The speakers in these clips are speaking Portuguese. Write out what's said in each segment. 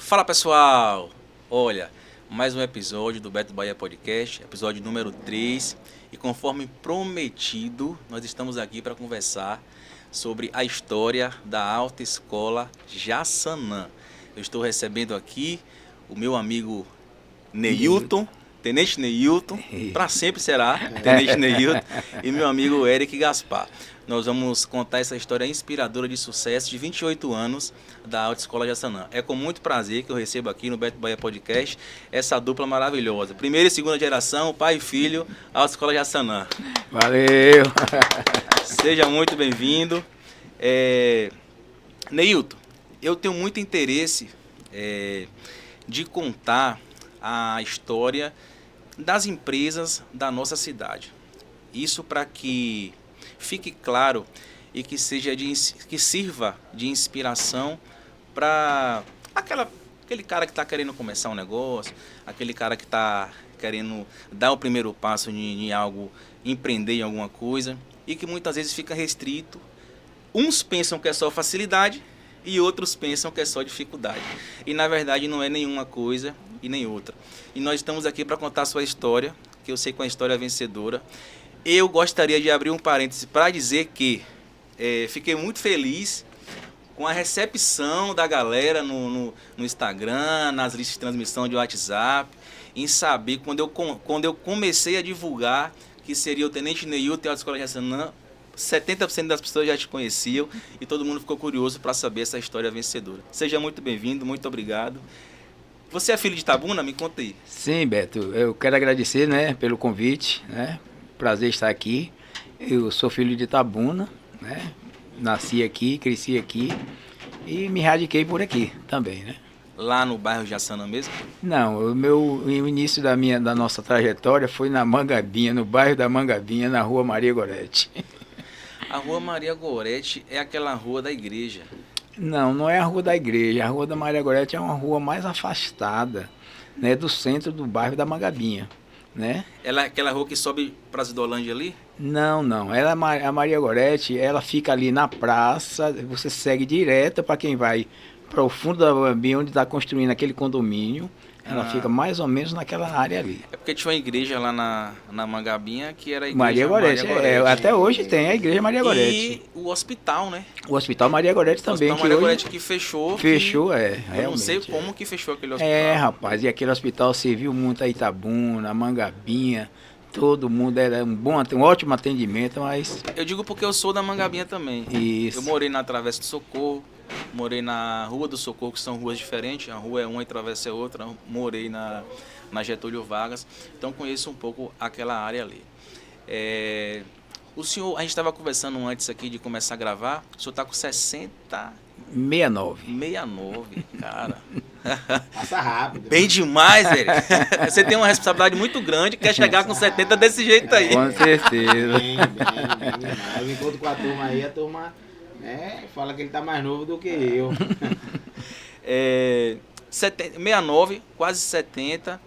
Fala pessoal, olha, mais um episódio do Beto Bahia Podcast, episódio número 3, e conforme prometido, nós estamos aqui para conversar sobre a história da Alta Escola Jaçanã. Eu estou recebendo aqui o meu amigo Neilton, Tenente Neilton, para sempre será Tenente Neilton, e meu amigo Eric Gaspar. Nós vamos contar essa história inspiradora de sucesso de 28 anos da Alta Escola Jaçanã. É com muito prazer que eu recebo aqui no Beto Bahia Podcast essa dupla maravilhosa. Primeira e segunda geração, pai e filho, Alta Escola Jaçanã. Valeu! Seja muito bem-vindo. Neilton, eu tenho muito interesse de contar a história das empresas da nossa cidade. Isso para que fique claro e que sirva de inspiração para aquele cara que está querendo começar um negócio, aquele cara que está querendo dar o primeiro passo em algo, empreender em alguma coisa, e que muitas vezes fica restrito. Uns pensam que é só facilidade e outros pensam que é só dificuldade. E na verdade não é nenhuma coisa e nem outra. E nós estamos aqui para contar a sua história, que eu sei que é uma história vencedora. Eu gostaria de abrir um parêntese para dizer que fiquei muito feliz com a recepção da galera no Instagram, nas listas de transmissão de WhatsApp, em saber, quando eu comecei a divulgar que seria o Tenente Neilton e a Alta Escola Jaçanã, 70% das pessoas já te conheciam e todo mundo ficou curioso para saber essa história vencedora. Seja muito bem-vindo, muito obrigado. Você é filho de Itabuna? Me conta aí. Sim, Beto, eu quero agradecer, pelo convite, Prazer estar aqui. Eu sou filho de Itabuna, Nasci aqui, cresci aqui e me radiquei por aqui também, Lá no bairro Jaçanã mesmo? Não, o início da nossa trajetória foi na Mangabinha, no bairro da Mangabinha, na rua Maria Gorete. A rua Maria Gorete é aquela rua da igreja. Não é a rua da igreja. A rua da Maria Gorete é uma rua mais afastada, do centro do bairro da Mangabinha, Ela é aquela rua que sobe para as Idolândia ali? Não. A Maria Gorete, ela fica ali na praça, você segue direto para quem vai para o fundo da Mangabinha, onde está construindo aquele condomínio. Ela fica mais ou menos naquela área ali. É porque tinha uma igreja lá na Mangabinha que era a igreja Maria Gorete. Até hoje tem a igreja Maria Gorete. E o hospital, O hospital Maria Gorete também. O hospital Maria Gorete que fechou. Fechou, realmente. Eu não sei como que fechou aquele hospital. Rapaz, e aquele hospital serviu muito a Itabuna, a Mangabinha. Todo mundo era um ótimo atendimento, mas... Eu digo porque eu sou da Mangabinha também. Isso. Eu morei na Travessa do Socorro, morei na Rua do Socorro, que são ruas diferentes. A rua é uma e a travessa é outra. Morei na Getúlio Vargas, então conheço um pouco aquela área ali. O senhor, a gente estava conversando antes aqui de começar a gravar, o senhor está com 69, cara. Passa rápido. Bem demais, velho. Você tem uma responsabilidade muito grande, quer chegar com 70 desse jeito aí. Com certeza. Bem demais. Eu encontro com a turma aí, a turma fala que ele tá mais novo do que eu. 69, quase 70.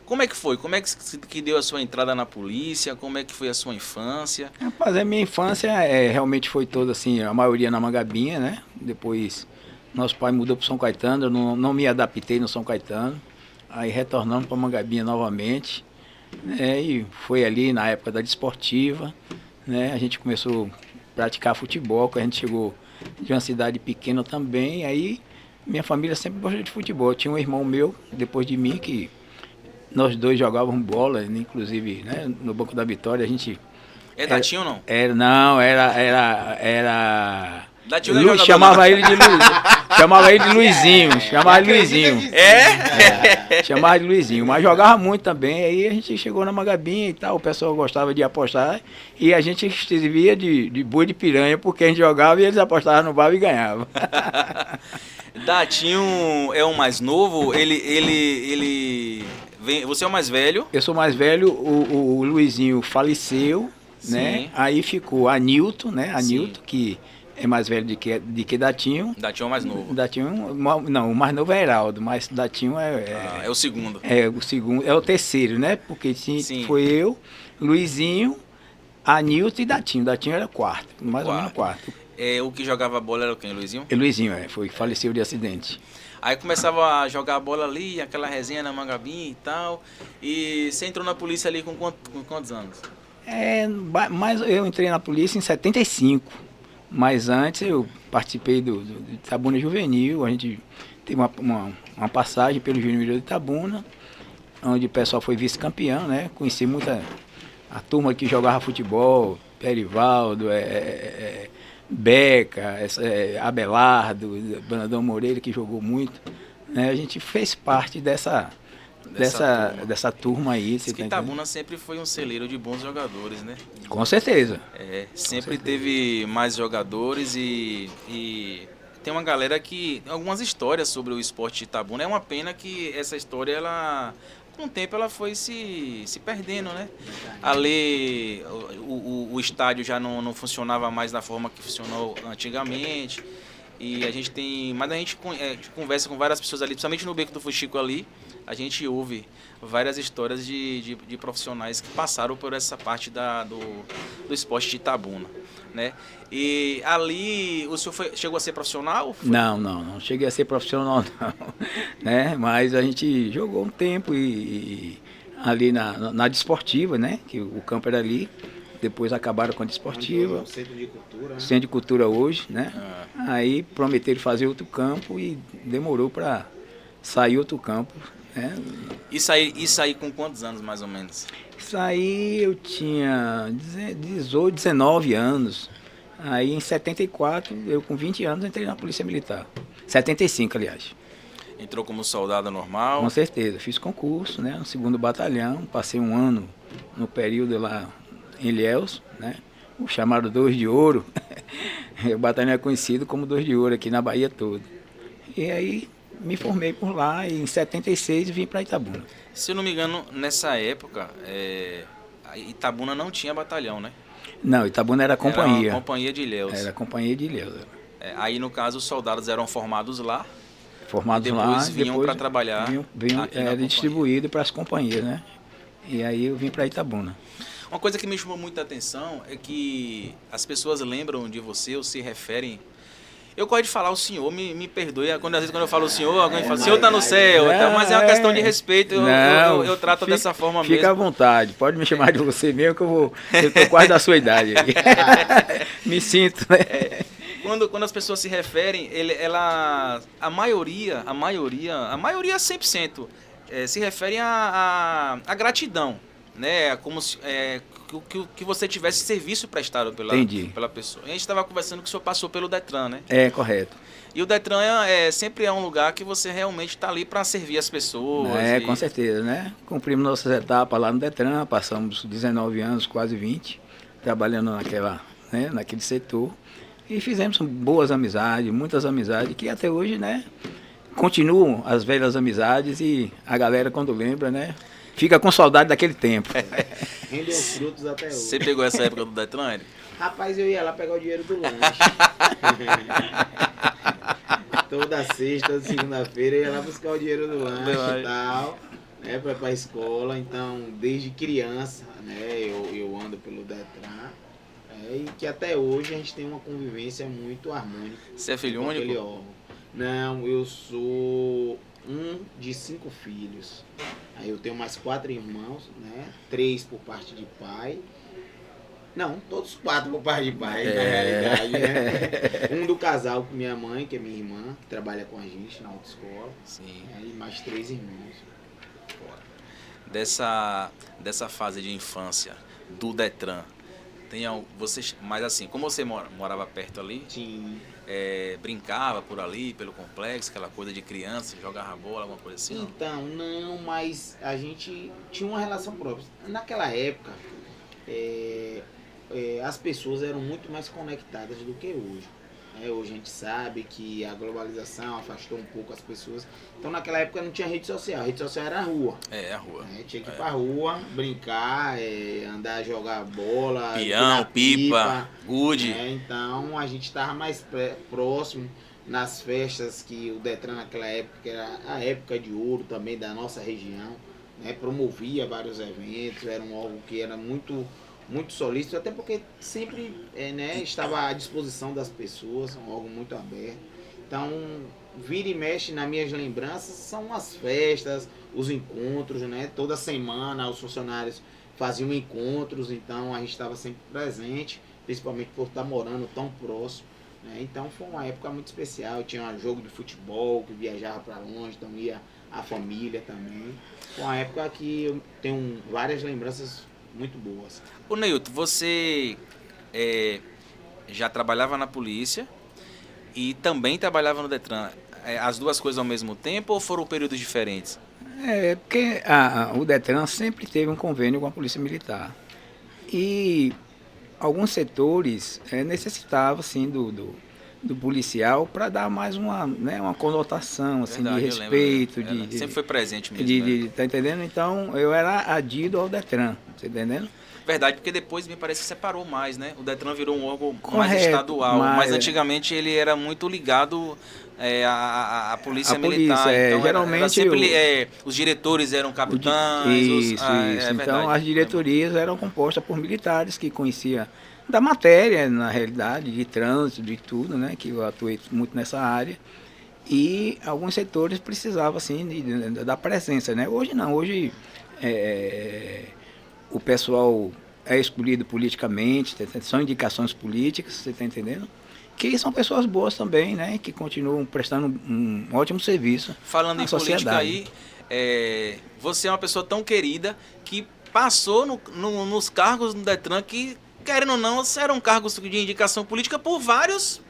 Como é que foi? Como é que deu a sua entrada na polícia? Como é que foi a sua infância? Rapaz, a minha infância realmente foi toda assim, a maioria na Mangabinha, Depois nosso pai mudou para São Caetano, eu não me adaptei no São Caetano. Aí retornamos para Mangabinha novamente, e foi ali na época da desportiva, A gente começou a praticar futebol, quando a gente chegou de uma cidade pequena também, aí minha família sempre gostou de futebol. Tinha um irmão meu, depois de mim, que nós dois jogávamos bola, inclusive, no Banco da Vitória, a gente... Datinho ou não? Era Datinho chamava ele de Luiz. Chamava ele de Luizinho. Chamava de Luizinho. Chamava de Luizinho. Mas jogava muito também. Aí a gente chegou na Mangabinha e tal. O pessoal gostava de apostar. E a gente servia de boi de piranha, porque a gente jogava e eles apostavam no bar e ganhavam. Datinho é o mais novo. Ele vem. Você é o mais velho? Eu sou mais velho. O Luizinho faleceu. Sim. Aí ficou Anilton, Anilton, que é mais velho de que Datinho. Datinho é o mais novo. Datinho, não, o mais novo é Heraldo, mas Datinho é o segundo. O segundo, é o terceiro, Porque Sim. Foi eu, Luizinho, Anilton e Datinho. Datinho era quarto, mais ou menos quarto. O que jogava bola era quem, Luizinho? E Luizinho, faleceu de acidente. Aí começava a jogar bola ali, aquela resenha na Mangabinha e tal. E você entrou na polícia ali com quantos anos? Mas eu entrei na polícia em 75. Mas antes eu participei do Itabuna Juvenil. A gente teve uma passagem pelo Juvenil de Itabuna, onde o pessoal foi vice-campeão, né? Conheci muita a turma que jogava futebol, Perivaldo, Beca, Abelardo, Brandão Moreira, que jogou muito. Né? A gente fez parte dessa turma aí. Diz que Itabuna sempre foi um celeiro de bons jogadores, né? Com certeza. Sempre teve mais jogadores e tem uma galera que... Algumas histórias sobre o esporte de Itabuna. É uma pena que essa história, ela... Com o tempo ela foi se perdendo, né? Ali o estádio já não funcionava mais da forma que funcionou antigamente. E a gente tem... Mas a gente conversa com várias pessoas ali, principalmente no Beco do Fuxico ali, a gente ouve várias histórias de profissionais que passaram por essa parte do esporte de Itabuna, né? E ali, o senhor chegou a ser profissional? Não cheguei a ser profissional não, né? Mas a gente jogou um tempo e ali na desportiva, né? Que o campo era ali. Depois acabaram com a desportiva. Centro de Cultura. Né? Centro de Cultura hoje, né? Aí prometeram fazer outro campo e demorou para sair outro campo. Né? E sair com quantos anos, mais ou menos? Isso aí eu tinha 18, 19 anos. Aí em 74, eu com 20 anos entrei na Polícia Militar. 75, aliás. Entrou como soldado normal? Com certeza. Fiz concurso, né? No 2º Batalhão. Passei um ano no período lá em Ilhéus, né? O chamado 2 de Ouro. O batalhão é conhecido como 2 de Ouro aqui na Bahia toda. E aí me formei por lá e em 76 vim para Itabuna. Se eu não me engano, nessa época, Itabuna não tinha batalhão, né? Não, Itabuna era companhia. Era uma companhia de Ilhéus. Era companhia de Ilhéus. Aí, no caso, os soldados eram formados lá. Formados lá. Vinham para trabalhar. Era distribuído para as companhias, né? E aí eu vim para Itabuna. Uma coisa que me chamou muita atenção é que as pessoas lembram de você ou se referem. Eu gosto de falar o senhor, me perdoe. Às vezes quando eu falo o senhor, alguém fala, o senhor está no céu. Mas é uma questão de respeito, eu trato dessa forma mesmo. Fica à vontade, pode me chamar de você mesmo, que eu estou quase da sua idade. Me sinto, né? Quando as pessoas se referem, a maioria 100%, se referem à gratidão. Né, como se que você tivesse serviço prestado pela pessoa. A gente estava conversando que o senhor passou pelo Detran, né? É, correto. E o Detran sempre é um lugar que você realmente está ali para servir as pessoas. Com certeza, né? Cumprimos nossas etapas lá no Detran, passamos 19 anos, quase 20, trabalhando naquele setor. E fizemos boas amizades, muitas amizades, que até hoje, né? Continuam as velhas amizades e a galera, quando lembra, né? Fica com saudade daquele tempo. Rendeu frutos até hoje. Você pegou essa época do Detran, Eric? Rapaz, eu ia lá pegar o dinheiro do lanche. Toda sexta, toda segunda-feira, eu ia lá buscar o dinheiro do lanche e tal, né, pra ir pra escola. Então, desde criança, né, eu ando pelo Detran. E que até hoje a gente tem uma convivência muito harmônica. Você é filho único? Não, eu sou um de 5 filhos. Aí eu tenho mais 4 irmãos, né? 3 por parte de pai. Não, todos 4 por parte de pai, na realidade, né? Um do casal com minha mãe, que é minha irmã, que trabalha com a gente na autoescola. Sim. E mais 3 irmãos. Dessa fase de infância do Detran, mas assim, como você morava perto ali, Sim. Brincava por ali, pelo complexo, aquela coisa de criança, jogava bola, alguma coisa assim? Então, não, mas a gente tinha uma relação própria. Naquela época, as pessoas eram muito mais conectadas do que hoje. Hoje a gente sabe que a globalização afastou um pouco as pessoas. Então naquela época não tinha rede social. A rede social era a rua. A rua. Tinha que ir pra rua, brincar, andar, jogar bola, peão, pipa, gude. Então a gente estava mais próximo nas festas que o Detran naquela época, que era a época de ouro também da nossa região, né, promovia vários eventos, era um órgão que era muito muito solícito, até porque sempre né, estava à disposição das pessoas, algo muito aberto. Então, vira e mexe nas minhas lembranças são as festas, os encontros, né? Toda semana os funcionários faziam encontros, então a gente estava sempre presente, principalmente por estar morando tão próximo. Né? Então foi uma época muito especial, tinha um jogo de futebol que viajava para longe, então ia a família também. Foi uma época que eu tenho várias lembranças muito boas. Ô Neilton, você já trabalhava na polícia e também trabalhava no Detran. As duas coisas ao mesmo tempo ou foram períodos diferentes? Porque o Detran sempre teve um convênio com a Polícia Militar. E alguns setores necessitavam assim, do policial para dar mais uma conotação assim, Verdade, de respeito. sempre foi presente mesmo. Tá entendendo? Então eu era adido ao Detran, tá entendendo? Verdade, porque depois me parece que separou mais, né? O Detran virou um órgão mais Correto, estadual, mas antigamente ele era muito ligado à polícia militar. Polícia, então geralmente sempre, os diretores eram capitães. Isso. Então Verdade, as diretorias eram compostas por militares que conheciam da matéria, na realidade, de trânsito, de tudo, né? Que eu atuei muito nessa área. E alguns setores precisavam, assim, da presença, né? Hoje não, hoje o pessoal é escolhido politicamente, são indicações políticas, você está entendendo? Que são pessoas boas também, né? Que continuam prestando um ótimo serviço. Falando em sociedade. política aí, você é uma pessoa tão querida que passou nos cargos no Detran que, querendo ou não, eram cargos de indicação política por várias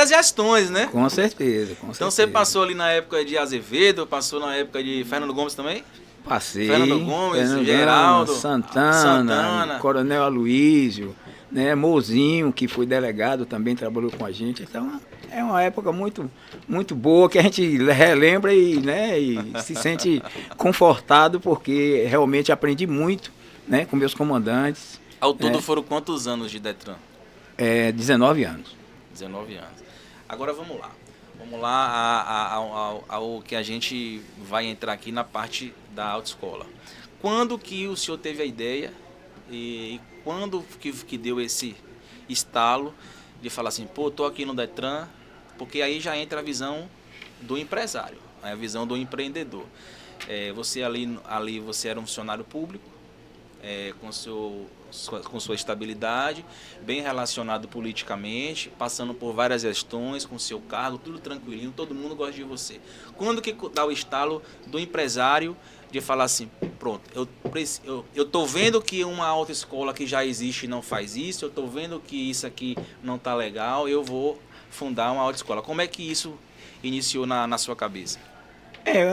gestões, né? Com certeza, Então você passou ali na época de Azevedo, passou na época de Fernando Gomes também? Passei. Fernando Gomes, Geraldo, Santana, Coronel Aloísio, né, Mozinho, que foi delegado, também trabalhou com a gente. Então é uma época muito, muito boa que a gente relembra e se sente confortado, porque realmente aprendi muito, né, com meus comandantes. Ao todo foram quantos anos de Detran? 19 anos. 19 anos. Agora vamos lá. Vamos lá ao que a gente vai entrar aqui na parte da autoescola. Quando que o senhor teve a ideia e quando que deu esse estalo de falar assim, pô, tô aqui no Detran, porque aí já entra a visão do empresário, a visão do empreendedor. Você ali você era um funcionário público, com sua estabilidade, bem relacionado politicamente, passando por várias gestões, com seu cargo, tudo tranquilinho, todo mundo gosta de você. Quando que dá o estalo do empresário de falar assim, pronto, eu tô vendo que uma autoescola que já existe não faz isso, eu tô vendo que isso aqui não tá legal, eu vou fundar uma autoescola. Como é que isso iniciou na sua cabeça?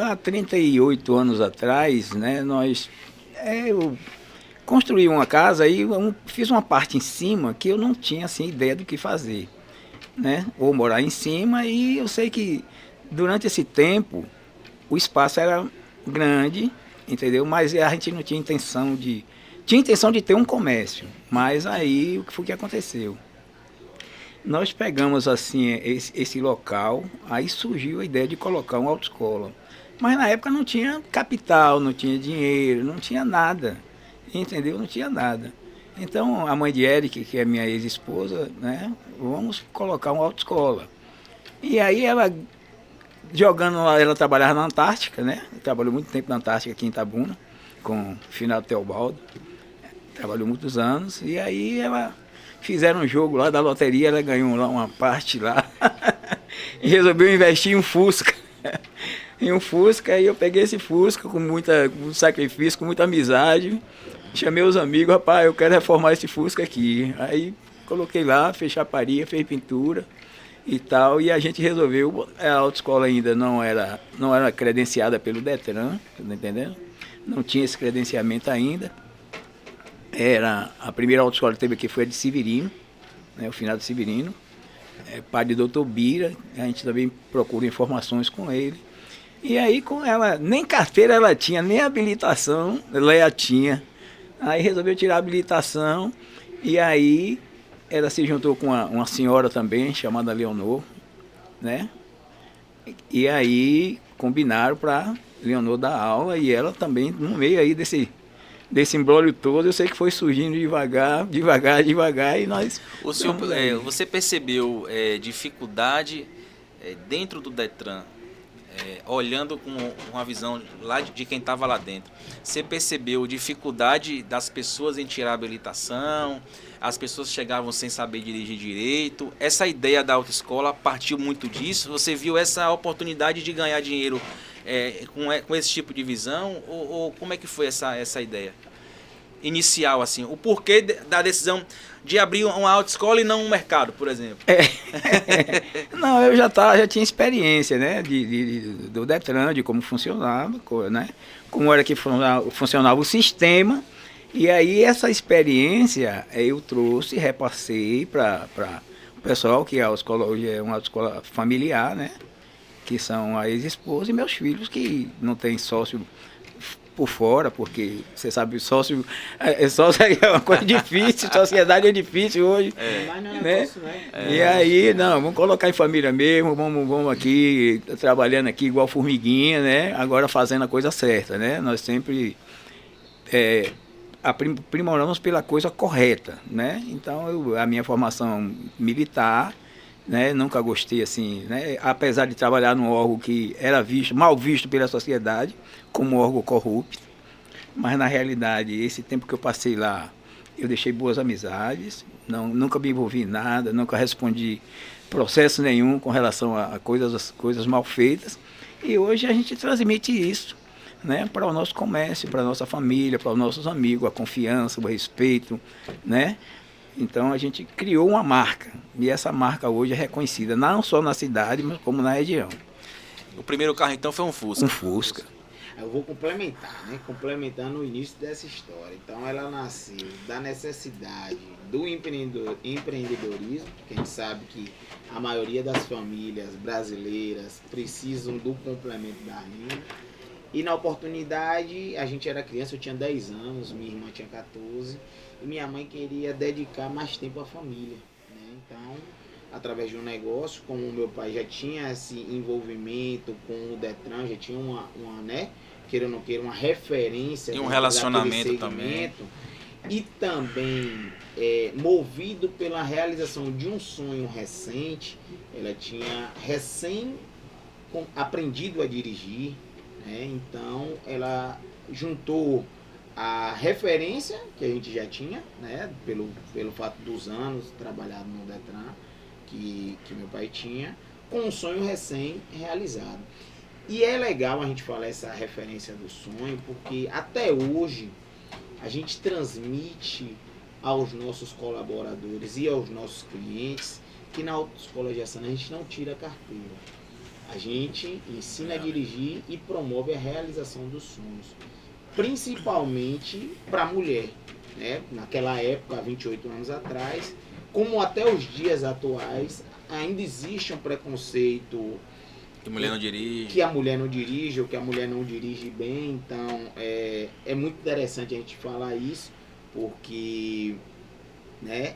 Há 38 anos atrás, né, eu construí uma casa e fiz uma parte em cima que eu não tinha assim, ideia do que fazer, né? Ou morar em cima, e eu sei que durante esse tempo o espaço era grande, entendeu? Mas a gente não tinha intenção de... Tinha intenção de ter um comércio, mas aí o que foi que aconteceu? Nós pegamos assim esse local, aí surgiu a ideia de colocar uma autoescola. Mas na época não tinha capital, não tinha dinheiro, não tinha nada. Entendeu? Não tinha nada. Então, a mãe de Eric, que é minha ex-esposa, né? Vamos colocar uma autoescola. E aí ela trabalhava na Antártica, né? Trabalhou muito tempo na Antártica aqui em Itabuna, com o Finado Teobaldo. Trabalhou muitos anos. E aí fizeram um jogo lá da loteria, ela ganhou lá uma parte lá. E resolveu investir em um Fusca. Em um Fusca, e eu peguei esse Fusca com muito sacrifício, com muita amizade. Chamei os amigos, rapaz, eu quero reformar esse Fusca aqui. Aí coloquei lá, fez chaparia, fez pintura e tal, e a gente resolveu. A autoescola ainda não era credenciada pelo Detran, tá entendendo? Não tinha esse credenciamento ainda. A primeira autoescola que teve aqui foi a de Severino, né, o finado Severino, pai de Dr. Bira, a gente também procura informações com ele. E aí com ela, nem carteira ela tinha, nem habilitação ela tinha. Aí resolveu tirar a habilitação, e aí ela se juntou com uma senhora também, chamada Leonor, né? E aí combinaram para Leonor dar aula, e ela também no meio aí desse imbróglio todo, eu sei que foi surgindo devagar, e nós... O senhor, você percebeu dificuldade dentro do Detran, olhando com uma visão lá de quem estava lá dentro? Você percebeu dificuldade das pessoas em tirar a habilitação? As pessoas chegavam sem saber dirigir direito? Essa ideia da autoescola partiu muito disso? Você viu essa oportunidade de ganhar dinheiro com esse tipo de visão? Ou como é que foi essa ideia inicial, assim? O porquê da decisão de abrir uma autoescola e não um mercado, por exemplo? Não, eu já tinha experiência, né, do Detran, de como funcionava, né, como era que funcionava o sistema. E aí essa experiência eu trouxe, repassei para o pessoal, que a escola hoje é uma escola familiar, né, que são a ex-esposa e meus filhos, que não tem sócio por fora, porque você sabe, sócio é uma coisa difícil, sociedade é difícil hoje. Mas não é né? negócio, né? E aí, não, vamos colocar em família mesmo, vamos aqui, trabalhando aqui igual formiguinha, né? Agora fazendo a coisa certa, né? Nós sempre aprimoramos pela coisa correta, né? Então, a minha formação militar, né? Nunca gostei assim, né? Apesar de trabalhar num órgão que era mal visto pela sociedade, como um órgão corrupto, mas na realidade, esse tempo que eu passei lá, eu deixei boas amizades, nunca me envolvi em nada, nunca respondi processo nenhum com relação a coisas mal feitas, e hoje a gente transmite isso, né, para o nosso comércio, para a nossa família, para os nossos amigos, a confiança, o respeito, né? Então a gente criou uma marca, e essa marca hoje é reconhecida não só na cidade, mas como na região. O primeiro carro então foi um Fusca. Um Fusca. Eu vou complementar, né? Complementando o início dessa história. Então ela nasceu da necessidade do empreendedorismo, que a gente sabe que a maioria das famílias brasileiras precisam do complemento da renda. E na oportunidade, a gente era criança, eu tinha 10 anos, minha irmã tinha 14, e minha mãe queria dedicar mais tempo à família, né? Então, através de um negócio, como o meu pai já tinha esse envolvimento com o Detran, já tinha uma né, queira ou não queira, uma referência. E um relacionamento também. E também, movido pela realização de um sonho recente, ela tinha aprendido a dirigir, né? Então, ela juntou a referência que a gente já tinha, né, pelo fato dos anos trabalhado no Detran, que meu pai tinha, com um sonho recém-realizado. E é legal a gente falar essa referência do sonho, porque até hoje a gente transmite aos nossos colaboradores e aos nossos clientes que na autoescola de Assana a gente não tira a carteira. A gente ensina a dirigir e promove a realização dos sonhos, principalmente para a mulher, né? Naquela época, há 28 anos atrás, como até os dias atuais, ainda existe um preconceito que a mulher não dirige. Que a mulher não dirige ou que a mulher não dirige bem. Então, é muito interessante a gente falar isso, porque, né,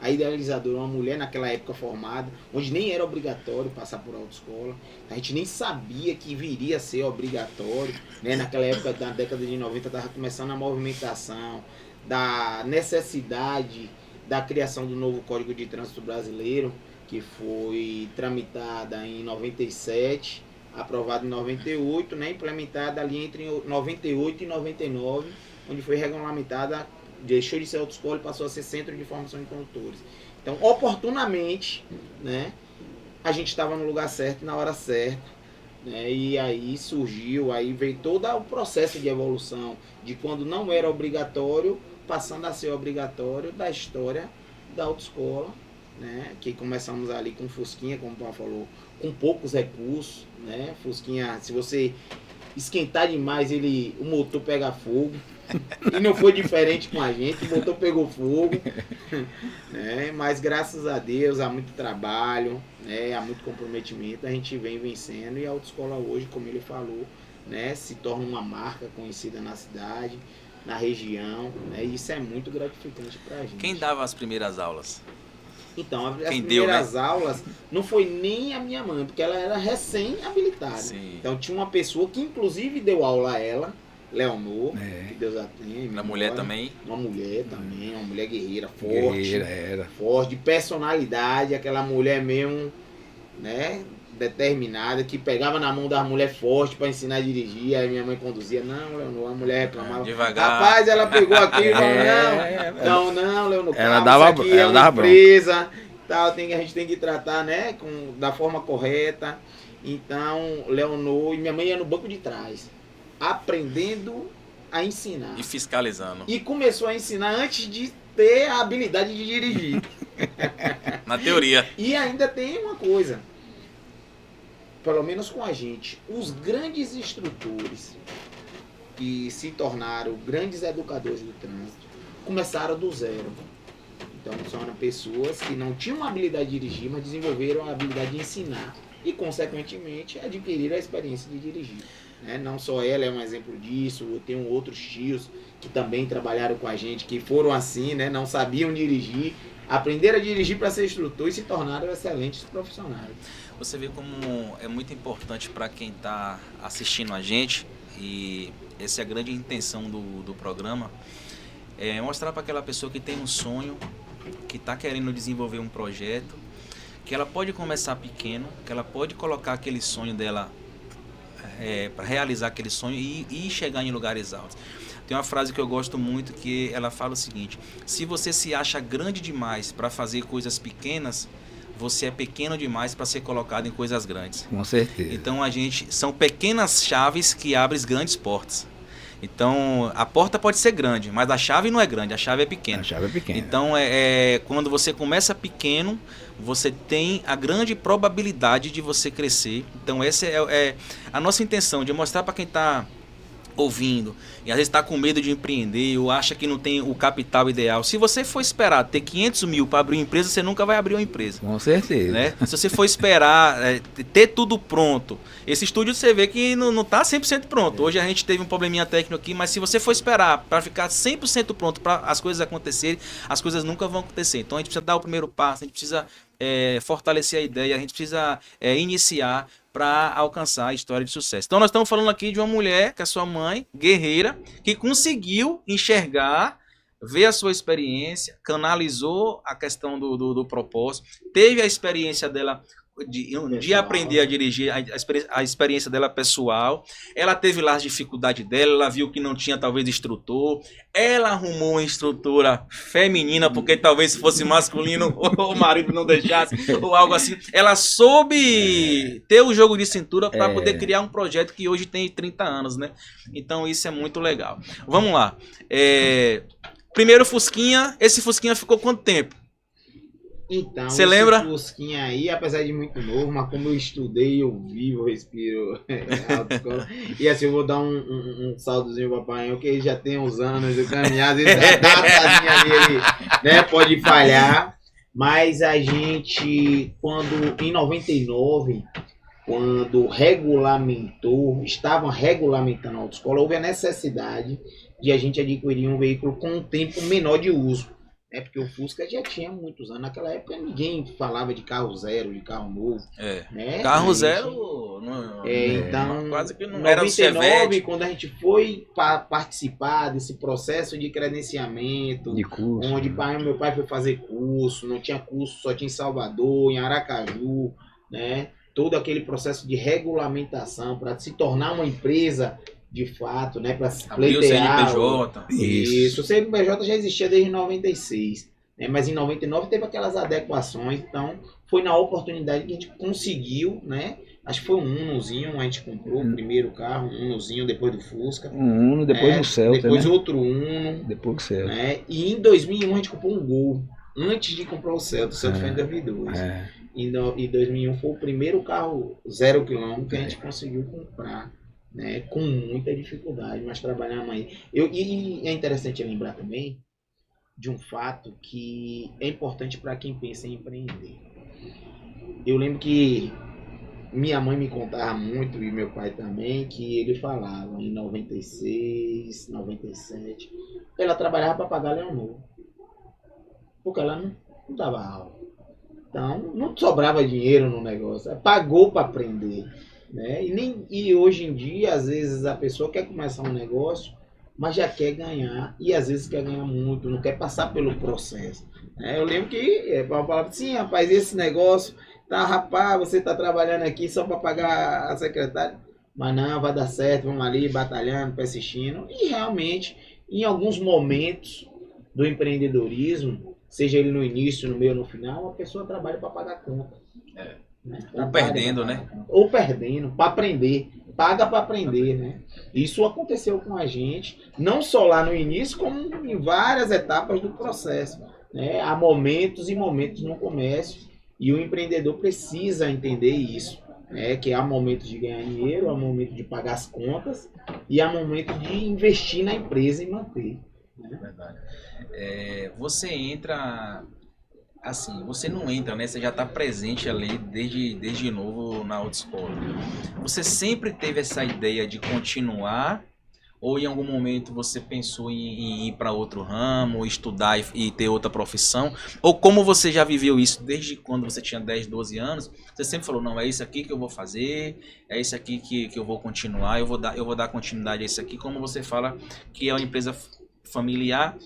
a idealizadora, uma mulher naquela época formada, onde nem era obrigatório passar por autoescola, a gente nem sabia que viria a ser obrigatório, né? Naquela época, na década de 90, estava começando a movimentação da necessidade da criação do novo Código de Trânsito Brasileiro, que foi tramitada em 97, aprovada em 98, né? Implementada ali entre 98 e 99, onde foi regulamentada, deixou de ser autoescola e passou a ser Centro de Formação de Condutores. Então, oportunamente, né, a gente estava no lugar certo, na hora certa, né, e aí surgiu, aí veio todo o processo de evolução, de quando não era obrigatório, passando a ser obrigatório, da história da autoescola, né, que começamos ali com Fusquinha, como o Paulo falou, com poucos recursos, né, Fusquinha, se você esquentar demais, o motor pega fogo. E não foi diferente com a gente, o motor pegou fogo, né? Mas graças a Deus, há muito trabalho, né? Há muito comprometimento, a gente vem vencendo, e a autoescola hoje, como ele falou, né, se torna uma marca conhecida na cidade, na região, né? E isso é muito gratificante pra gente. Quem dava as primeiras aulas? Então, as primeiras aulas não foi nem a minha mãe, porque ela era recém-habilitada. Então tinha uma pessoa que inclusive deu aula a ela, Leonor, que Deus a tenha. Na mulher também? Uma mulher também, uma mulher guerreira, forte. Guerreira, forte, de personalidade, aquela mulher mesmo, né? Determinada, que pegava na mão das mulheres fortes para ensinar a dirigir. Aí minha mãe conduzia, não, Leonor, a mulher reclamava. Devagar. Rapaz, ela pegou aqui, não, Leonor, ela calma, dava, isso aqui é uma dava empresa, tal, a gente tem que tratar, né, da forma correta. Então, Leonor, e minha mãe ia no banco de trás, aprendendo a ensinar. E fiscalizando. E começou a ensinar antes de ter a habilidade de dirigir. Na teoria. E ainda tem uma coisa, pelo menos com a gente, os grandes instrutores que se tornaram grandes educadores do trânsito começaram do zero. Então são pessoas que não tinham a habilidade de dirigir, mas desenvolveram a habilidade de ensinar e, consequentemente, adquiriram a experiência de dirigir. Né? Não só ela é um exemplo disso, eu tenho outros tios que também trabalharam com a gente, que foram assim, né? Não sabiam dirigir, aprenderam a dirigir para ser instrutor e se tornaram excelentes profissionais. Você vê como é muito importante para quem está assistindo a gente, e essa é a grande intenção do programa, é mostrar para aquela pessoa que tem um sonho, que está querendo desenvolver um projeto, que ela pode começar pequeno, que ela pode colocar aquele sonho dela para realizar aquele sonho e chegar em lugares altos. Tem uma frase que eu gosto muito, que ela fala o seguinte: se você se acha grande demais para fazer coisas pequenas, você é pequeno demais para ser colocado em coisas grandes. Com certeza. Então são pequenas chaves que abrem grandes portas. Então a porta pode ser grande, mas a chave não é grande, a chave é pequena. A chave é pequena. Então quando você começa pequeno, você tem a grande probabilidade de você crescer. Então essa é a nossa intenção, de mostrar para quem está ouvindo e às vezes está com medo de empreender ou acha que não tem o capital ideal. Se você for esperar ter 500 mil para abrir uma empresa, você nunca vai abrir uma empresa. Com certeza. Né? Se você for esperar ter tudo pronto, esse estúdio você vê que não está 100% pronto. Hoje a gente teve um probleminha técnico aqui, mas se você for esperar para ficar 100% pronto para as coisas acontecerem, as coisas nunca vão acontecer. Então a gente precisa dar o primeiro passo, a gente precisa fortalecer a ideia, a gente precisa iniciar para alcançar a história de sucesso. Então nós estamos falando aqui de uma mulher, que é sua mãe, guerreira, que conseguiu enxergar, ver a sua experiência, canalizou a questão do propósito, teve a experiência dela de aprender a dirigir, a experiência dela pessoal. Ela teve lá as dificuldades dela, ela viu que não tinha talvez instrutor, ela arrumou uma instrutora feminina, porque talvez se fosse masculino o marido não deixasse, ou algo assim. Ela soube ter o jogo de cintura para poder criar um projeto que hoje tem 30 anos, né? Então isso é muito legal. Vamos lá. Primeiro Fusquinha, esse Fusquinha ficou quanto tempo? Então, você lembra? Esse Fusquinha aí, apesar de muito novo, mas como eu estudei, eu vivo, eu respiro autoescola. E assim, eu vou dar um saldozinho pro papai, que ele já tem uns anos de caminhada, ele já dá a casinha ali, ele, né, pode falhar. Mas a gente, em 99, quando estavam regulamentando a autoescola, houve a necessidade de a gente adquirir um veículo com um tempo menor de uso. Porque o Fusca já tinha muitos anos. Naquela época ninguém falava de carro zero, de carro novo. Né? Carro zero então, quase que não 99, era o Chevette. Quando a gente foi participar desse processo de credenciamento, de curso, onde meu pai foi fazer curso, não tinha curso, só tinha em Salvador, em Aracaju, né? Todo aquele processo de regulamentação para se tornar uma empresa de fato, né, para abrir o CNPJ. Isso, o CNPJ já existia desde 96, né, mas em 99 teve aquelas adequações, então foi na oportunidade que a gente conseguiu, né, acho que foi um Unozinho, a gente comprou o primeiro carro, um Unozinho depois do Fusca. Um Uno, depois do Celta, depois né? outro Uno. Depois do Celta. Né, e em 2001 a gente comprou um Gol, antes de comprar o Celta foi em 2002. E em 2001 foi o primeiro carro 0 km que a gente conseguiu comprar. Né, com muita dificuldade, mas trabalhamos aí. E é interessante lembrar também de um fato que é importante para quem pensa em empreender. Eu lembro que minha mãe me contava muito, e meu pai também, que ele falava em 96, 97, ela trabalhava para pagar Leonor, porque ela não dava aula. Então, não sobrava dinheiro no negócio, ela pagou para aprender. né? E hoje em dia, às vezes, a pessoa quer começar um negócio, mas já quer ganhar, e às vezes quer ganhar muito, não quer passar pelo processo. Né? Eu lembro que eu falava assim, rapaz, esse negócio, tá, rapaz, você tá trabalhando aqui só para pagar a secretária, mas não, vai dar certo, vamos ali, batalhando, persistindo, e realmente, em alguns momentos do empreendedorismo, seja ele no início, no meio ou no final, a pessoa trabalha para pagar a conta. Né? Ou perdendo, né? Ou perdendo, para aprender. Paga para aprender, né? Isso aconteceu com a gente, não só lá no início, como em várias etapas do processo. Né? Há momentos e momentos no comércio e o empreendedor precisa entender isso. Né? Que há momentos de ganhar dinheiro, há momentos de pagar as contas e há momentos de investir na empresa e manter. Né? Verdade. Você entra... Assim, você não entra, né? Você já está presente ali desde novo na autoescola. Você sempre teve essa ideia de continuar ou em algum momento você pensou em ir para outro ramo, estudar e ter outra profissão? Ou como você já viveu isso desde quando você tinha 10, 12 anos, você sempre falou, não, é isso aqui que eu vou fazer, é isso aqui que eu vou continuar, eu vou dar continuidade a isso aqui, como você fala que é uma empresa familiar,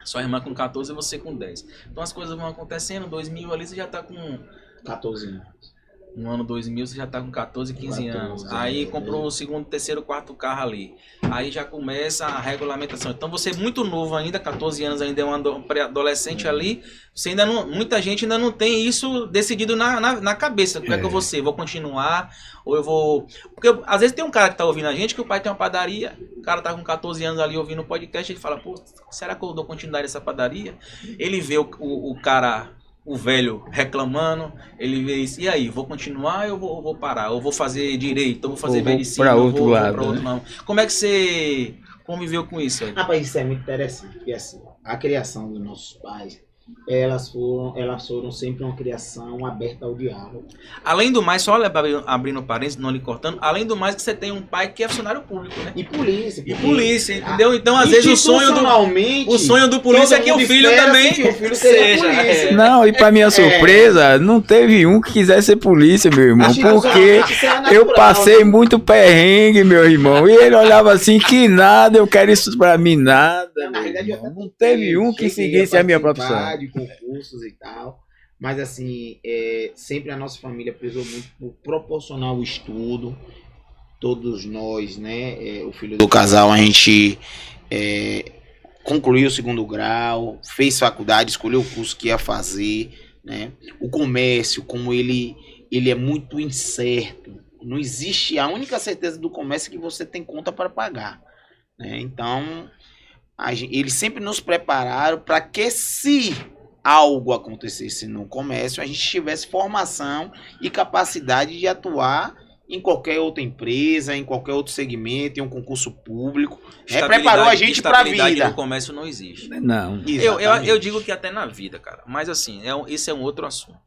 sua irmã com 14 e você com 10. Então as coisas vão acontecendo, 2000 ali você já tá com 14 anos. No ano 2000 você já tá com 14, 15 anos. Aí comprou o segundo, terceiro, quarto carro ali. Aí já começa a regulamentação. Então você é muito novo ainda, 14 anos ainda é um pré-adolescente ali. Você ainda não, muita gente ainda não tem isso decidido na cabeça. O que é que eu vou ser? Vou continuar ou eu vou... Porque às vezes tem um cara que tá ouvindo a gente, que o pai tem uma padaria, o cara tá com 14 anos ali ouvindo o podcast, ele fala, pô, será que eu dou continuidade a essa padaria? Ele vê o cara... O velho reclamando, ele vê isso, e aí, vou continuar ou vou parar? Ou vou fazer direito, ou vou fazer medicina, ou vou para outro não. Como é que você conviveu com isso aí? Rapaz, isso é muito interessante, porque assim, a criação dos nossos pais, elas foram sempre uma criação aberta ao diálogo. Além do mais, só abrindo parênteses, não lhe cortando, além do mais que você tem um pai que é funcionário público, né? E polícia. E polícia, entendeu? Então, às vezes, o sonho do polícia é que o filho também seja. Não, e pra minha surpresa, não teve um que quisesse ser polícia, meu irmão, porque eu passei muito perrengue, meu irmão, e ele olhava assim, que nada, eu quero isso pra mim, nada. Na realidade, não teve um que seguisse a minha profissão. De concursos e tal, mas assim, sempre a nossa família prezou muito por proporcionar o estudo, todos nós, né, o filho do casal, a gente concluiu o segundo grau, fez faculdade, escolheu o curso que ia fazer, né, o comércio, como ele é muito incerto, não existe, a única certeza do comércio é que você tem conta para pagar, né, então eles sempre nos prepararam para que, se algo acontecesse no comércio, a gente tivesse formação e capacidade de atuar em qualquer outra empresa, em qualquer outro segmento, em um concurso público. Preparou a gente para a vida. Estabilidade no comércio não existe. Não. Eu digo que até na vida, cara. Mas assim, esse é um outro assunto.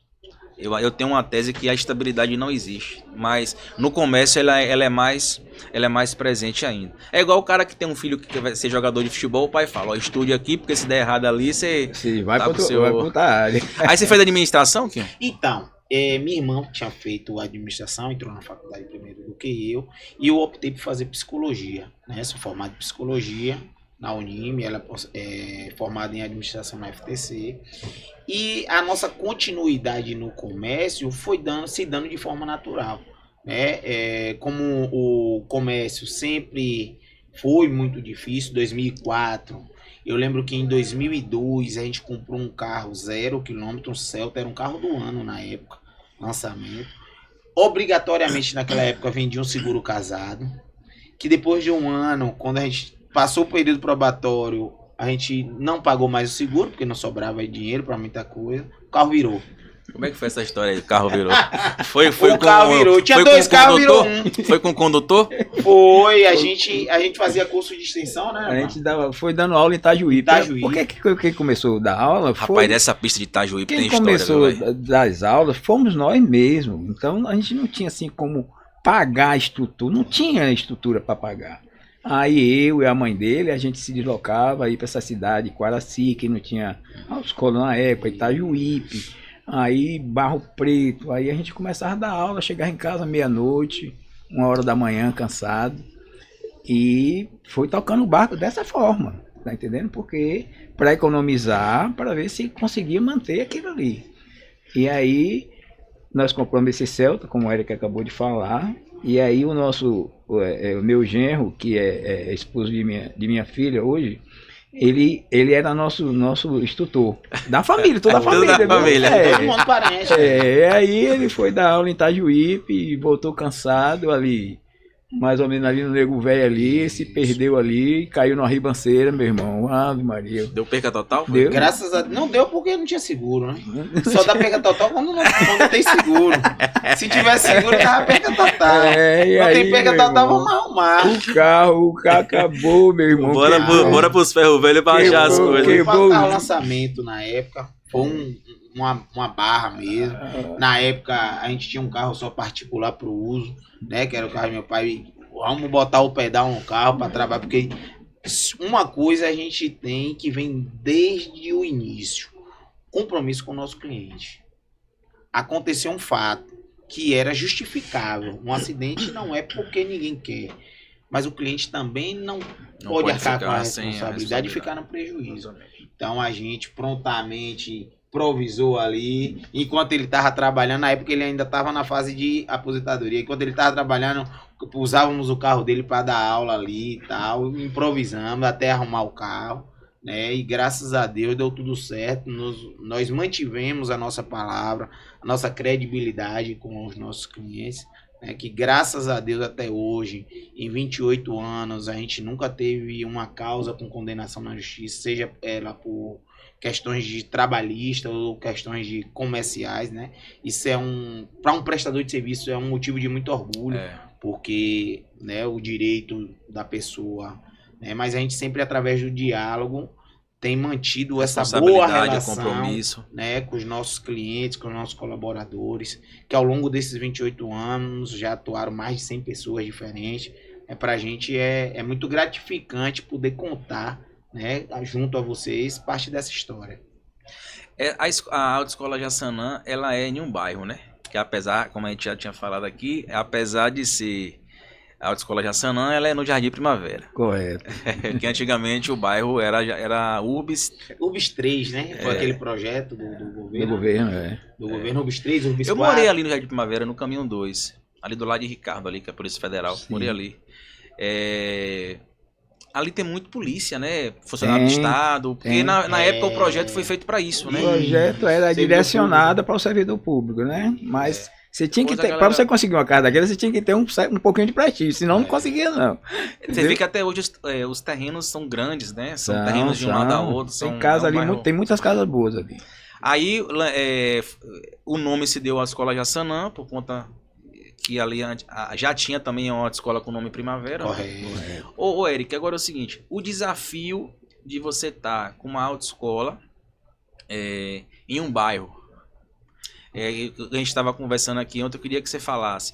Eu tenho uma tese que a estabilidade não existe, mas no comércio ela é mais presente ainda. É igual o cara que tem um filho que vai ser jogador de futebol, o pai fala, ó, estude aqui, porque se der errado ali, você vai para outra área. Aí você fez administração, Kim? Então, minha irmã tinha feito administração, entrou na faculdade primeiro do que eu, e eu optei por fazer psicologia, né? Sou formado em psicologia na Unime, ela é formada em administração na FTC. E a nossa continuidade no comércio foi se dando de forma natural, né? Como o comércio sempre foi muito difícil, 2004, eu lembro que em 2002 a gente comprou um carro 0 km, um Celta, era um carro do ano na época, lançamento. Obrigatoriamente naquela época vendia um seguro casado, que depois de um ano, quando a gente passou o período probatório, a gente não pagou mais o seguro, porque não sobrava dinheiro para muita coisa. O carro virou. Como é que foi essa história aí? O carro virou. Foi o carro virou. Tinha dois carros, virou um. Foi com o condutor? Foi. A gente fazia curso de extensão, né? A gente foi dando aula em Itajuí. Por que começou a dar aula? Rapaz, dessa pista de Itajuí tem história. Quem começou das aulas fomos nós mesmos. Então a gente não tinha assim como pagar a estrutura. Não tinha estrutura para pagar. Aí eu e a mãe dele, a gente se deslocava aí para essa cidade, Quaraci, que não tinha escola na época, Itajuípe, aí Barro Preto, aí a gente começava a dar aula, chegava em casa meia-noite, 1h da manhã, cansado, e foi tocando o barco dessa forma, tá entendendo? Porque para economizar, para ver se conseguia manter aquilo ali. E aí nós compramos esse Celta, como o Eric acabou de falar, e aí o meu genro, que é esposo de minha filha hoje, ele era nosso instrutor da família, toda a família. Da família. Todo mundo parente. Aí ele foi dar aula em Itajuípe e voltou cansado ali, mais ou menos ali no Nego Velho ali, se perdeu ali, caiu numa ribanceira, meu irmão. Ave Maria. Deu perca total? Deu. Graças a Deus. Não deu porque não tinha seguro, né? Só dá perca total quando não tem seguro. Se tivesse seguro, tava perca total. Não tem perca total, vamos arrumar. O carro acabou, meu irmão. Bora pros ferro velho pra achar as coisas. Quebrou o lançamento na época. Foi uma barra mesmo. Na época, a gente tinha um carro só particular pro uso, né? Que era o carro do meu pai. Vamos botar o pedal no carro para trabalhar, porque uma coisa a gente tem que vem desde o início: compromisso com o nosso cliente. Aconteceu um fato que era justificável. Um acidente não é porque ninguém quer, mas o cliente também não pode arcar com a responsabilidade e ficar no prejuízo. Então a gente prontamente improvisou ali, enquanto ele estava trabalhando, na época ele ainda estava na fase de aposentadoria, enquanto ele estava trabalhando, usávamos o carro dele para dar aula ali e tal, improvisamos até arrumar o carro, né? E graças a Deus deu tudo certo, nós mantivemos a nossa palavra, a nossa credibilidade com os nossos clientes, né? Que graças a Deus até hoje, em 28 anos, a gente nunca teve uma causa com condenação na justiça, seja ela por questões de trabalhista ou questões de comerciais, né? Isso para um prestador de serviço é um motivo de muito orgulho, porque, né, o direito da pessoa, né? Mas a gente sempre, através do diálogo, tem mantido essa boa relação, compromisso, né, com os nossos clientes, com os nossos colaboradores, que ao longo desses 28 anos já atuaram mais de 100 pessoas diferentes. Para a gente é muito gratificante poder contar, né, junto a vocês, parte dessa história. A Autoescola Jaçanã, ela é em um bairro, né? Que apesar, como a gente já tinha falado aqui, apesar de ser a Autoescola Jaçanã, ela é no Jardim Primavera. Correto. Que antigamente o bairro era Urbis 3, né? Foi aquele projeto do governo. Do governo, Do governo Urbis 3, Urbis 4. Eu morei ali no Jardim Primavera, no Caminho 2. Ali do lado de Ricardo, ali, que é a Polícia Federal. Sim. Morei ali. Ali tem muito polícia, né? Funcionário do Estado. Porque na época o projeto foi feito para isso, né? O projeto era direcionado para o servidor público, né? Mas você tinha que ter, para você conseguir uma casa daquela, você tinha que ter um pouquinho de prestígio, senão não conseguia, não. Você vê que até hoje os terrenos são grandes, né? São terrenos de um lado a outro. Tem casa ali, tem muitas casas boas ali. Aí o nome se deu à Escola Jaçanã, por conta que ali já tinha também uma escola com o nome Primavera. Correto. Ô Eric, agora é o seguinte, o desafio de você estar com uma autoescola em um bairro, a gente estava conversando aqui ontem, eu queria que você falasse,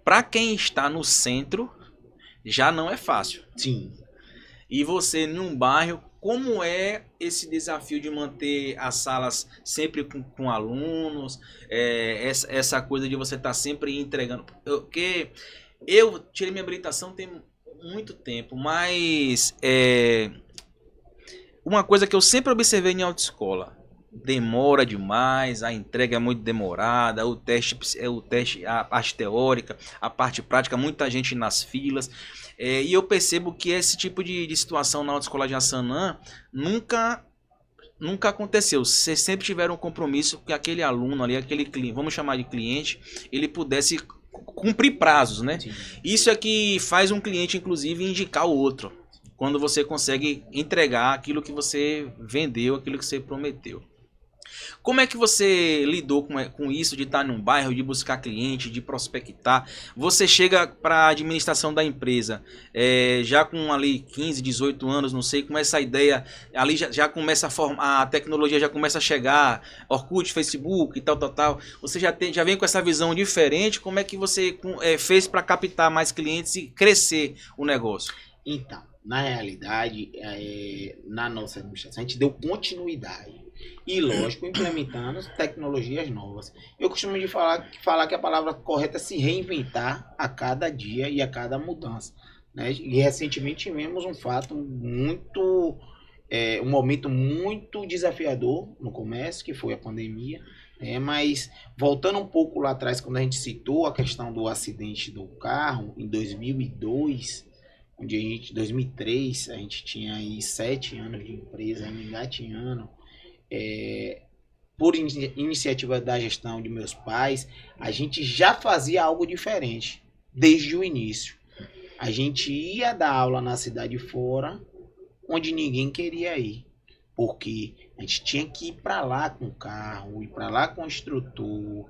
para quem está no centro, já não é fácil. Sim. E você num bairro, como é esse desafio de manter as salas sempre com alunos, essa coisa de você estar sempre entregando? Porque eu tirei minha habilitação tem muito tempo, mas uma coisa que eu sempre observei em autoescola, demora demais, a entrega é muito demorada, o teste, a parte teórica, a parte prática, muita gente nas filas. E eu percebo que esse tipo de situação na Autoescola de Jaçanã nunca aconteceu. Vocês sempre tiveram um compromisso que aquele aluno ali, aquele cliente, vamos chamar de cliente, ele pudesse cumprir prazos, né? Sim. Isso é que faz um cliente, inclusive, indicar o outro. Quando você consegue entregar aquilo que você vendeu, aquilo que você prometeu. Como é que você lidou com isso de estar num bairro, de buscar cliente, de prospectar? Você chega para a administração da empresa, já com ali 15, 18 anos, não sei, com essa ideia, ali já começa a formar, a tecnologia já começa a chegar, Orkut, Facebook e tal. Você já vem com essa visão diferente, como é que você fez para captar mais clientes e crescer o negócio? Então, na realidade, na nossa administração, a gente deu continuidade. E, lógico, implementando tecnologias novas. Eu costumo de falar que a palavra correta é se reinventar a cada dia e a cada mudança. Né? E recentemente tivemos um fato muito... um momento muito desafiador no comércio, que foi a pandemia. Mas, voltando um pouco lá atrás, quando a gente citou a questão do acidente do carro, em 2002... onde em 2003 a gente tinha aí 7 anos de empresa ainda engatinhando, por iniciativa da gestão de meus pais, a gente já fazia algo diferente desde o início. A gente ia dar aula na cidade fora, onde ninguém queria ir, porque a gente tinha que ir para lá com o carro, ir para lá com o instrutor,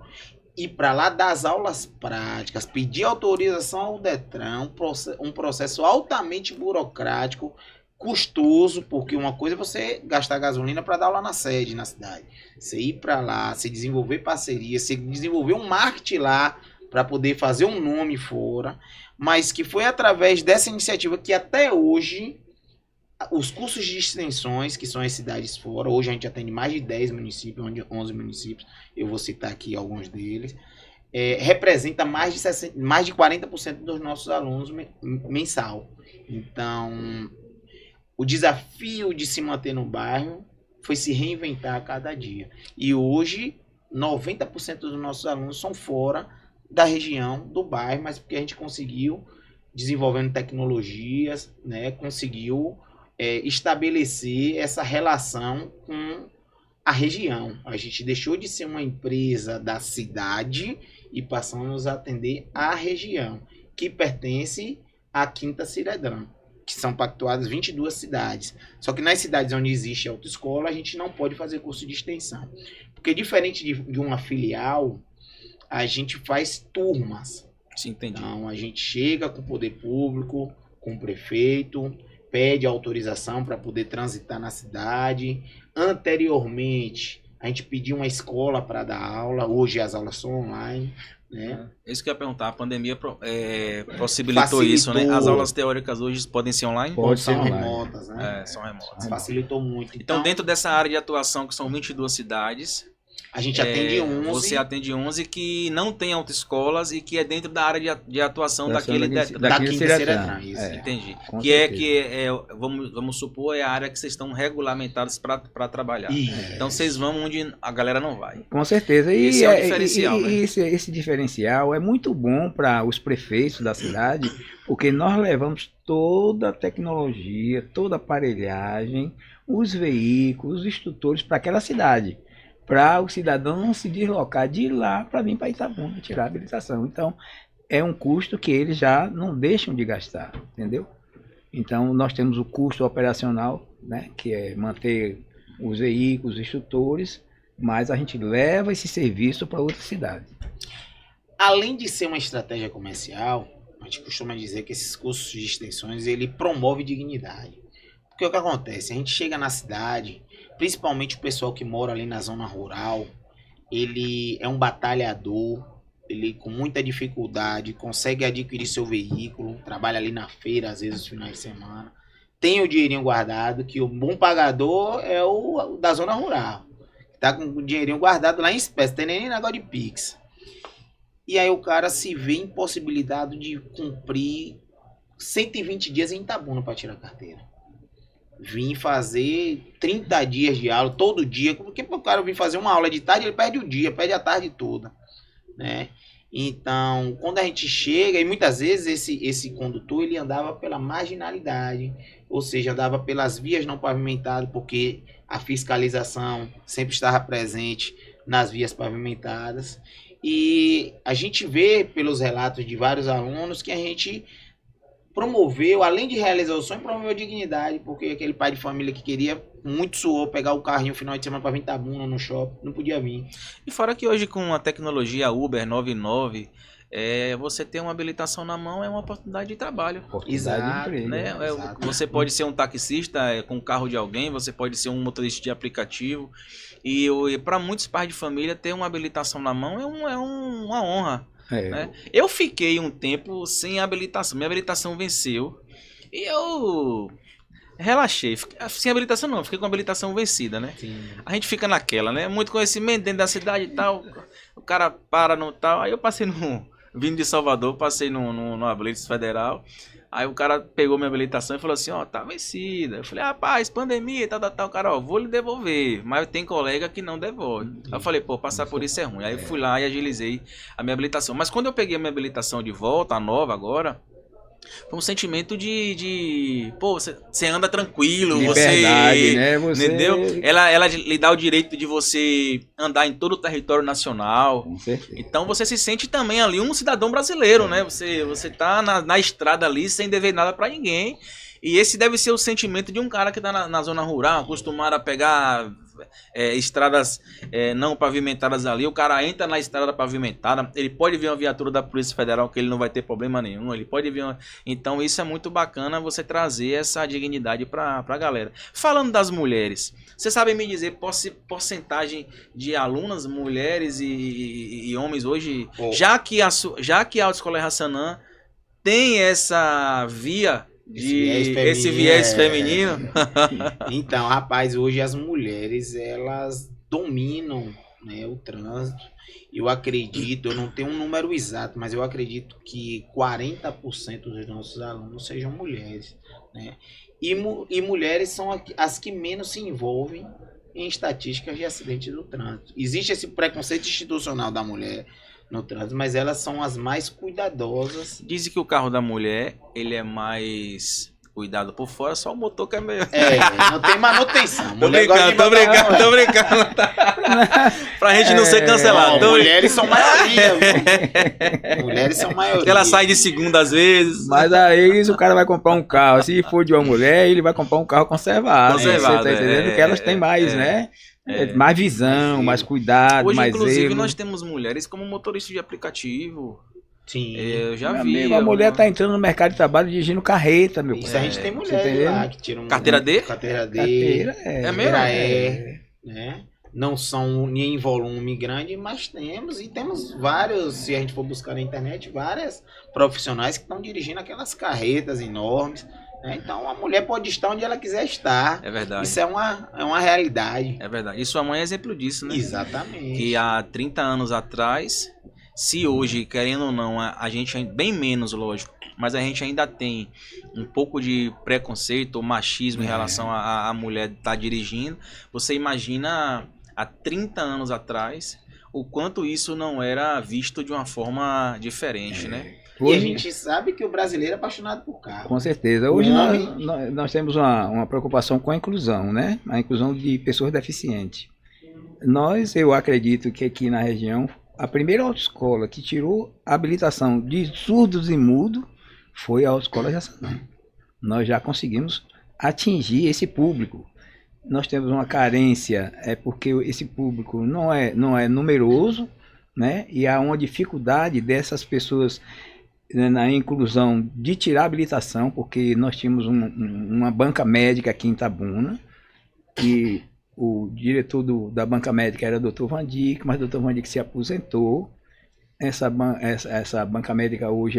ir para lá dar as aulas práticas, pedir autorização ao Detran, um processo altamente burocrático, custoso, porque uma coisa é você gastar gasolina para dar aula na sede, na cidade. Você ir para lá, você desenvolver parceria, você desenvolver um marketing lá para poder fazer um nome fora, mas que foi através dessa iniciativa que até hoje os cursos de extensões, que são as cidades fora, hoje a gente atende mais de 10 municípios, 11 municípios, eu vou citar aqui alguns deles, representa mais de 40% dos nossos alunos mensal. Então, o desafio de se manter no bairro foi se reinventar a cada dia. E hoje, 90% dos nossos alunos são fora da região do bairro, mas porque a gente conseguiu, desenvolvendo tecnologias, né, conseguiu estabelecer essa relação com a região. A gente deixou de ser uma empresa da cidade e passamos a atender a região, que pertence à Quinta Ciredrã, que são pactuadas 22 cidades. Só que nas cidades onde existe autoescola, a gente não pode fazer curso de extensão. Porque diferente de uma filial, a gente faz turmas. Sim, entendi. Então, a gente chega com o poder público, com o prefeito, pede autorização para poder transitar na cidade. Anteriormente, a gente pediu uma escola para dar aula. Hoje as aulas são online. Né? Isso que eu ia perguntar, a pandemia possibilitou isso, né? As aulas teóricas hoje podem ser online? São remotas, né? São remotas. Facilitou muito. Então, dentro dessa área de atuação, que são 22 cidades, a gente atende 11. Você atende 11 que não tem autoescolas e que é dentro da área de atuação da Quinta Ciredrã. Entendi. Com Vamos supor, é a área que vocês estão regulamentados para trabalhar. Então vocês vão onde a galera não vai. Com certeza. E esse é o diferencial, né? Esse diferencial é muito bom para os prefeitos da cidade, porque nós levamos toda a tecnologia, toda a aparelhagem, os veículos, os instrutores para aquela cidade, para o cidadão não se deslocar de lá para vir para Itabuna tirar a habilitação. Então, é um custo que eles já não deixam de gastar, entendeu? Então, nós temos o custo operacional, né, que é manter os veículos, os instrutores, mas a gente leva esse serviço para outra cidade. Além de ser uma estratégia comercial, a gente costuma dizer que esses cursos de extensões, ele promove dignidade. Porque o que acontece? A gente chega na cidade, principalmente o pessoal que mora ali na zona rural, ele é um batalhador, ele com muita dificuldade consegue adquirir seu veículo, trabalha ali na feira, às vezes, nos finais de semana, tem o dinheirinho guardado, que o bom pagador é o da zona rural, que tá com o dinheirinho guardado lá em espécie, tem nem negócio de Pix. E aí o cara se vê impossibilitado de cumprir 120 dias em Itabuna para tirar a carteira. Vim fazer 30 dias de aula todo dia, porque o cara vir fazer uma aula de tarde, ele perde o dia, perde a tarde toda, né? Então, quando a gente chega, e muitas vezes esse condutor, ele andava pela marginalidade, ou seja, andava pelas vias não pavimentadas, porque a fiscalização sempre estava presente nas vias pavimentadas, e a gente vê pelos relatos de vários alunos que a gente promoveu, além de realizar o sonho, promoveu a dignidade, porque aquele pai de família que queria muito suor, pegar o carrinho no final de semana para vir Itabuna no shopping, não podia vir. E fora que hoje com a tecnologia Uber 99, você ter uma habilitação na mão é uma oportunidade de trabalho. Exato, né? Você pode ser um taxista com o carro de alguém, você pode ser um motorista de aplicativo, e para muitos pais de família ter uma habilitação na mão é uma honra. Né? Eu fiquei um tempo sem habilitação. Minha habilitação venceu E eu relaxei. Sem habilitação não, fiquei com a habilitação vencida, né? Sim. A gente fica naquela, né? Muito conhecimento dentro da cidade e tal. O cara para no tal. Aí eu passei vindo de Salvador, passei numa Blitz Federal. Aí o cara pegou minha habilitação e falou assim, ó, tá vencida. Eu falei, rapaz, pandemia e tal. O cara, ó, vou lhe devolver. Mas tem colega que não devolve. Aí eu falei, pô, passar por isso é ruim. Aí eu fui lá e agilizei a minha habilitação. Mas quando eu peguei a minha habilitação de volta, a nova agora, foi um sentimento pô, você anda tranquilo, Liberdade, né? Entendeu? Ela lhe dá o direito de você andar em todo o território nacional. Com certeza. Então você se sente também ali um cidadão brasileiro, né? Você tá na estrada ali sem dever nada pra ninguém. E esse deve ser o sentimento de um cara que tá na zona rural, acostumado a pegar estradas não pavimentadas ali. O cara entra na estrada pavimentada, ele pode ver uma viatura da Polícia Federal que ele não vai ter problema nenhum. Ele pode ver Então isso é muito bacana, você trazer essa dignidade pra galera. Falando das mulheres, você sabe me dizer porcentagem de alunas, mulheres e homens hoje, já que a Autoescola Hassanã tem essa via esse viés feminino. Então, rapaz, hoje as mulheres, elas dominam, né, o trânsito. Eu acredito, eu não tenho um número exato, mas eu acredito que 40% dos nossos alunos sejam mulheres, né? E mulheres são as que menos se envolvem em estatísticas de acidentes do trânsito. Existe esse preconceito institucional da mulher no trânsito, mas elas são as mais cuidadosas. Dizem que o carro da mulher, ele é mais cuidado por fora, só o motor que é meio... Não tem manutenção. Tô brincando. Pra gente não ser cancelado. Mulheres são maioria. Mulheres são maioria. Ela sai de segunda às vezes. Mas aí o cara vai comprar um carro, se for de uma mulher, ele vai comprar um carro conservado. Você tá entendendo que elas têm mais, né? Mais visão, mais cuidado, hoje, mais inclusive, zelo. nós temos mulheres como motoristas de aplicativo. Sim. Eu já Meu vi. amigo, a mulher tá entrando no mercado de trabalho dirigindo carreta, meu Isso pai. a gente tem mulheres lá que tiram... Carteira D? Carteira D. Carteira mesmo? Né? Não são nem em volume grande, mas temos vários, se a gente for buscar na internet, várias profissionais que estão dirigindo aquelas carretas enormes. Então a mulher pode estar onde ela quiser estar. É verdade. Isso é uma realidade. É verdade. E sua mãe é exemplo disso, né? Exatamente. Que há 30 anos atrás, se hoje, querendo ou não, a gente, bem menos, lógico, mas a gente ainda tem um pouco de preconceito ou machismo em relação a mulher estar dirigindo. Você imagina há 30 anos atrás o quanto isso não era visto de uma forma diferente, né? E a gente sabe que o brasileiro é apaixonado por carro. Com certeza. Hoje nós temos uma preocupação com a inclusão, né? A inclusão de pessoas deficientes. Eu acredito que aqui na região, a primeira autoescola que tirou a habilitação de surdos e mudos foi a Autoescola de Hassanã. Nós já conseguimos atingir esse público. Nós temos uma carência, porque esse público não é numeroso, né? E há uma dificuldade dessas pessoas na inclusão de tirar a habilitação, porque nós tínhamos uma banca médica aqui em Itabuna, e o diretor da banca médica era o Dr. Vandic, mas o Dr. Vandic se aposentou. Essa banca médica hoje,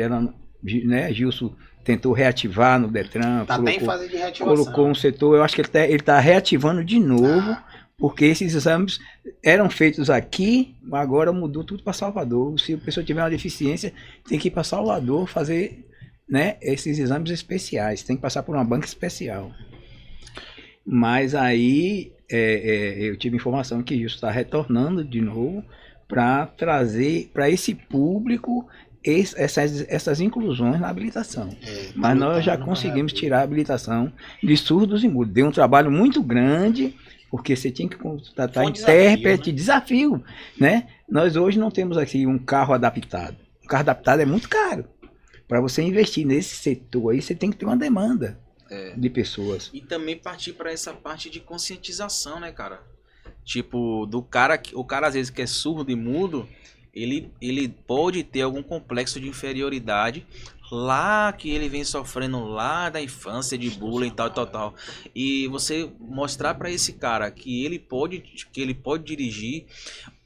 né, Gilson tentou reativar no Detran. Está até em fase de reativação. Colocou um setor, eu acho que ele está reativando de novo, porque esses exames eram feitos aqui, agora mudou tudo para Salvador. Se a pessoa tiver uma deficiência, tem que ir para Salvador fazer, né, esses exames especiais, tem que passar por uma banca especial. Mas aí eu tive informação que isso está retornando de novo para trazer para esse público essas inclusões na habilitação. Mas nós já conseguimos tirar a habilitação de surdos e mudos. Deu um trabalho muito grande, porque você tinha que contratar intérprete, desafio, né? Nós hoje não temos aqui um carro adaptado. Um carro adaptado é muito caro. Para você investir nesse setor aí, você tem que ter uma demanda de pessoas. E também partir para essa parte de conscientização, né, cara? Tipo, o cara às vezes que é surdo e mudo, ele pode ter algum complexo de inferioridade lá que ele vem sofrendo lá da infância de bullying, tal. E você mostrar para esse cara que ele pode dirigir.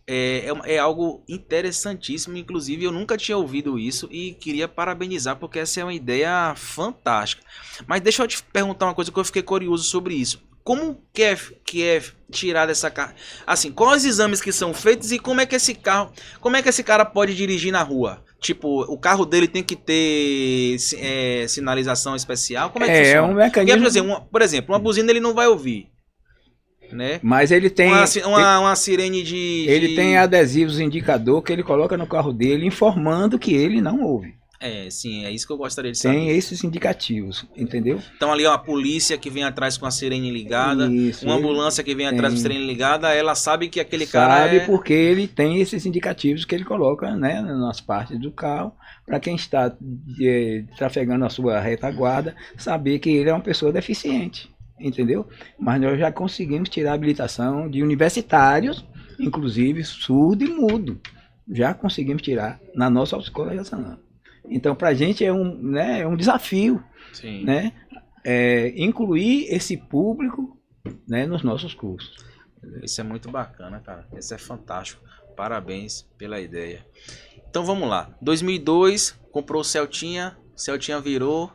é algo interessantíssimo, inclusive eu nunca tinha ouvido isso e queria parabenizar porque essa é uma ideia fantástica. Mas deixa eu te perguntar uma coisa que eu fiquei curioso sobre isso. Como que é tirada essa carta? Assim, quais os exames que são feitos e como é que esse cara pode dirigir na rua? Tipo, o carro dele tem que ter sinalização especial? Como é que funciona? Um mecanismo... Porque, por exemplo, uma buzina ele não vai ouvir, né? Mas ele tem... Uma sirene de... Ele tem adesivos indicador que ele coloca no carro dele informando que ele não ouve. Sim, é isso que eu gostaria de saber. Tem esses indicativos, entendeu? Então ali a polícia que vem atrás com a sirene ligada, uma ambulância que vem atrás com a sirene ligada, ela sabe que aquele cara sabe porque ele tem esses indicativos que ele coloca, né, nas partes do carro, para quem está trafegando a sua retaguarda, saber que ele é uma pessoa deficiente, entendeu? Mas nós já conseguimos tirar a habilitação de universitários, inclusive surdo e mudo. Já conseguimos tirar na nossa autoescola de Jaçanã. Então, para a gente é um desafio, Sim. Né? Incluir esse público, né, nos nossos cursos. Isso é muito bacana, cara. Isso é fantástico. Parabéns pela ideia. Então, vamos lá. 2002, comprou o Celtinha virou,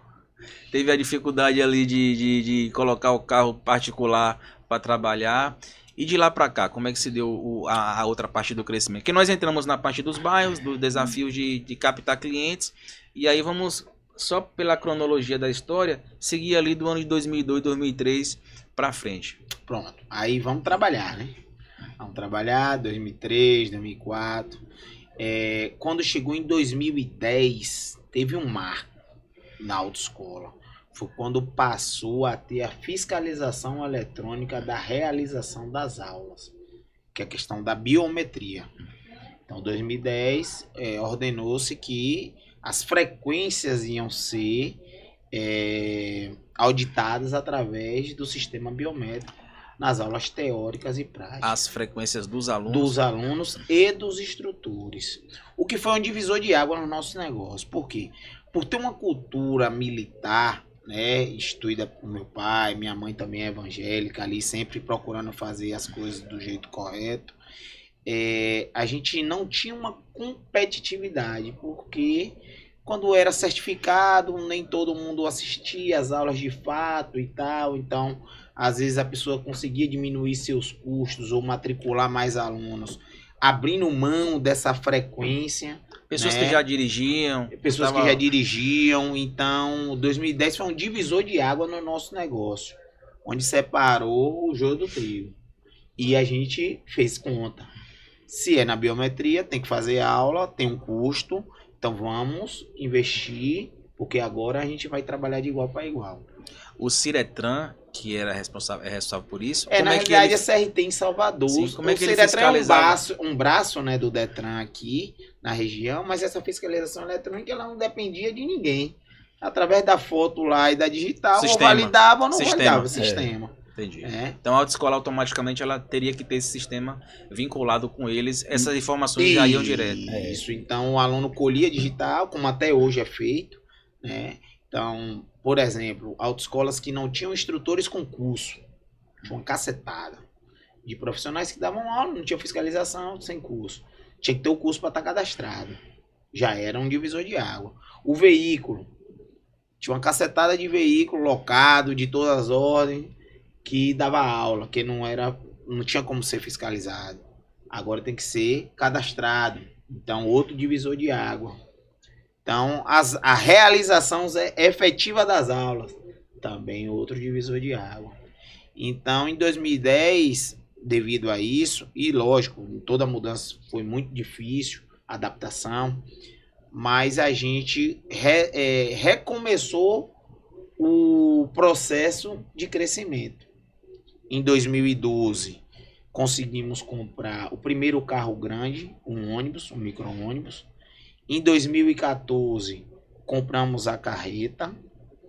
teve a dificuldade ali de colocar o carro particular para trabalhar. E de lá para cá, como é que se deu a outra parte do crescimento? Porque nós entramos na parte dos bairros, do desafio de captar clientes, e aí vamos, só pela cronologia da história, seguir ali do ano de 2002, 2003 para frente. Pronto, aí vamos trabalhar, né? Vamos trabalhar, 2003, 2004. Quando chegou em 2010, teve um marco na autoescola. Foi quando passou a ter a fiscalização eletrônica da realização das aulas, que é a questão da biometria. Então, em 2010, ordenou-se que as frequências iam ser auditadas através do sistema biométrico nas aulas teóricas e práticas. As frequências dos alunos? Dos alunos e dos instrutores. O que foi um divisor de água no nosso negócio. Por quê? Por ter uma cultura militar, né, instituída por meu pai, minha mãe também é evangélica, ali sempre procurando fazer as coisas do jeito correto, a gente não tinha uma competitividade, porque quando era certificado, nem todo mundo assistia às aulas de fato e tal, então às vezes a pessoa conseguia diminuir seus custos ou matricular mais alunos, abrindo mão dessa frequência. Pessoas que já dirigiam. Pessoas que já dirigiam. Então, 2010 foi um divisor de água no nosso negócio, onde separou o joio do trigo. E a gente fez conta. Se é na biometria, tem que fazer aula, tem um custo. Então, vamos investir, porque agora a gente vai trabalhar de igual para igual. O Ciretran, que era responsável por isso... Na realidade, a CRT em Salvador. Sim, como é que o Ciretran é um braço, né, do Detran aqui na região, mas essa fiscalização eletrônica ela não dependia de ninguém. Através da foto lá e da digital, ou validava ou não validava o sistema. Entendi. Então a autoescola automaticamente ela teria que ter esse sistema vinculado com eles, essas informações já iam direto. Isso, então o aluno colhia digital, como até hoje é feito, né? Então, por exemplo, autoescolas que não tinham instrutores com curso, tinha uma cacetada de profissionais que davam aula, não tinha fiscalização, sem curso. Tinha que ter o curso para estar cadastrado. Já era um divisor de água. O veículo, tinha uma cacetada de veículo locado, de todas as ordens, que dava aula, que não tinha como ser fiscalizado. Agora tem que ser cadastrado. Então, outro divisor de água. Então, a realização efetiva das aulas, também outro divisor de água. Então, em 2010, devido a isso, e lógico, toda mudança foi muito difícil, adaptação, mas a gente recomeçou o processo de crescimento. Em 2012, conseguimos comprar o primeiro carro grande, um ônibus, um micro-ônibus. Em 2014, compramos a carreta,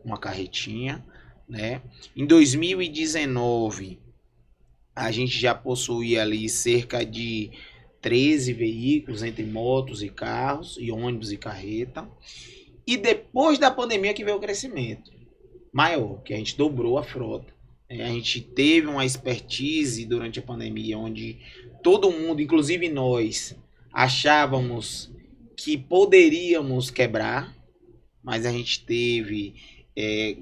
uma carretinha, né? Em 2019, a gente já possuía ali cerca de 13 veículos, entre motos e carros, e ônibus e carreta. E depois da pandemia que veio o crescimento maior, que a gente dobrou a frota. A gente teve uma expertise durante a pandemia, onde todo mundo, inclusive nós, achávamos que poderíamos quebrar, mas a gente teve,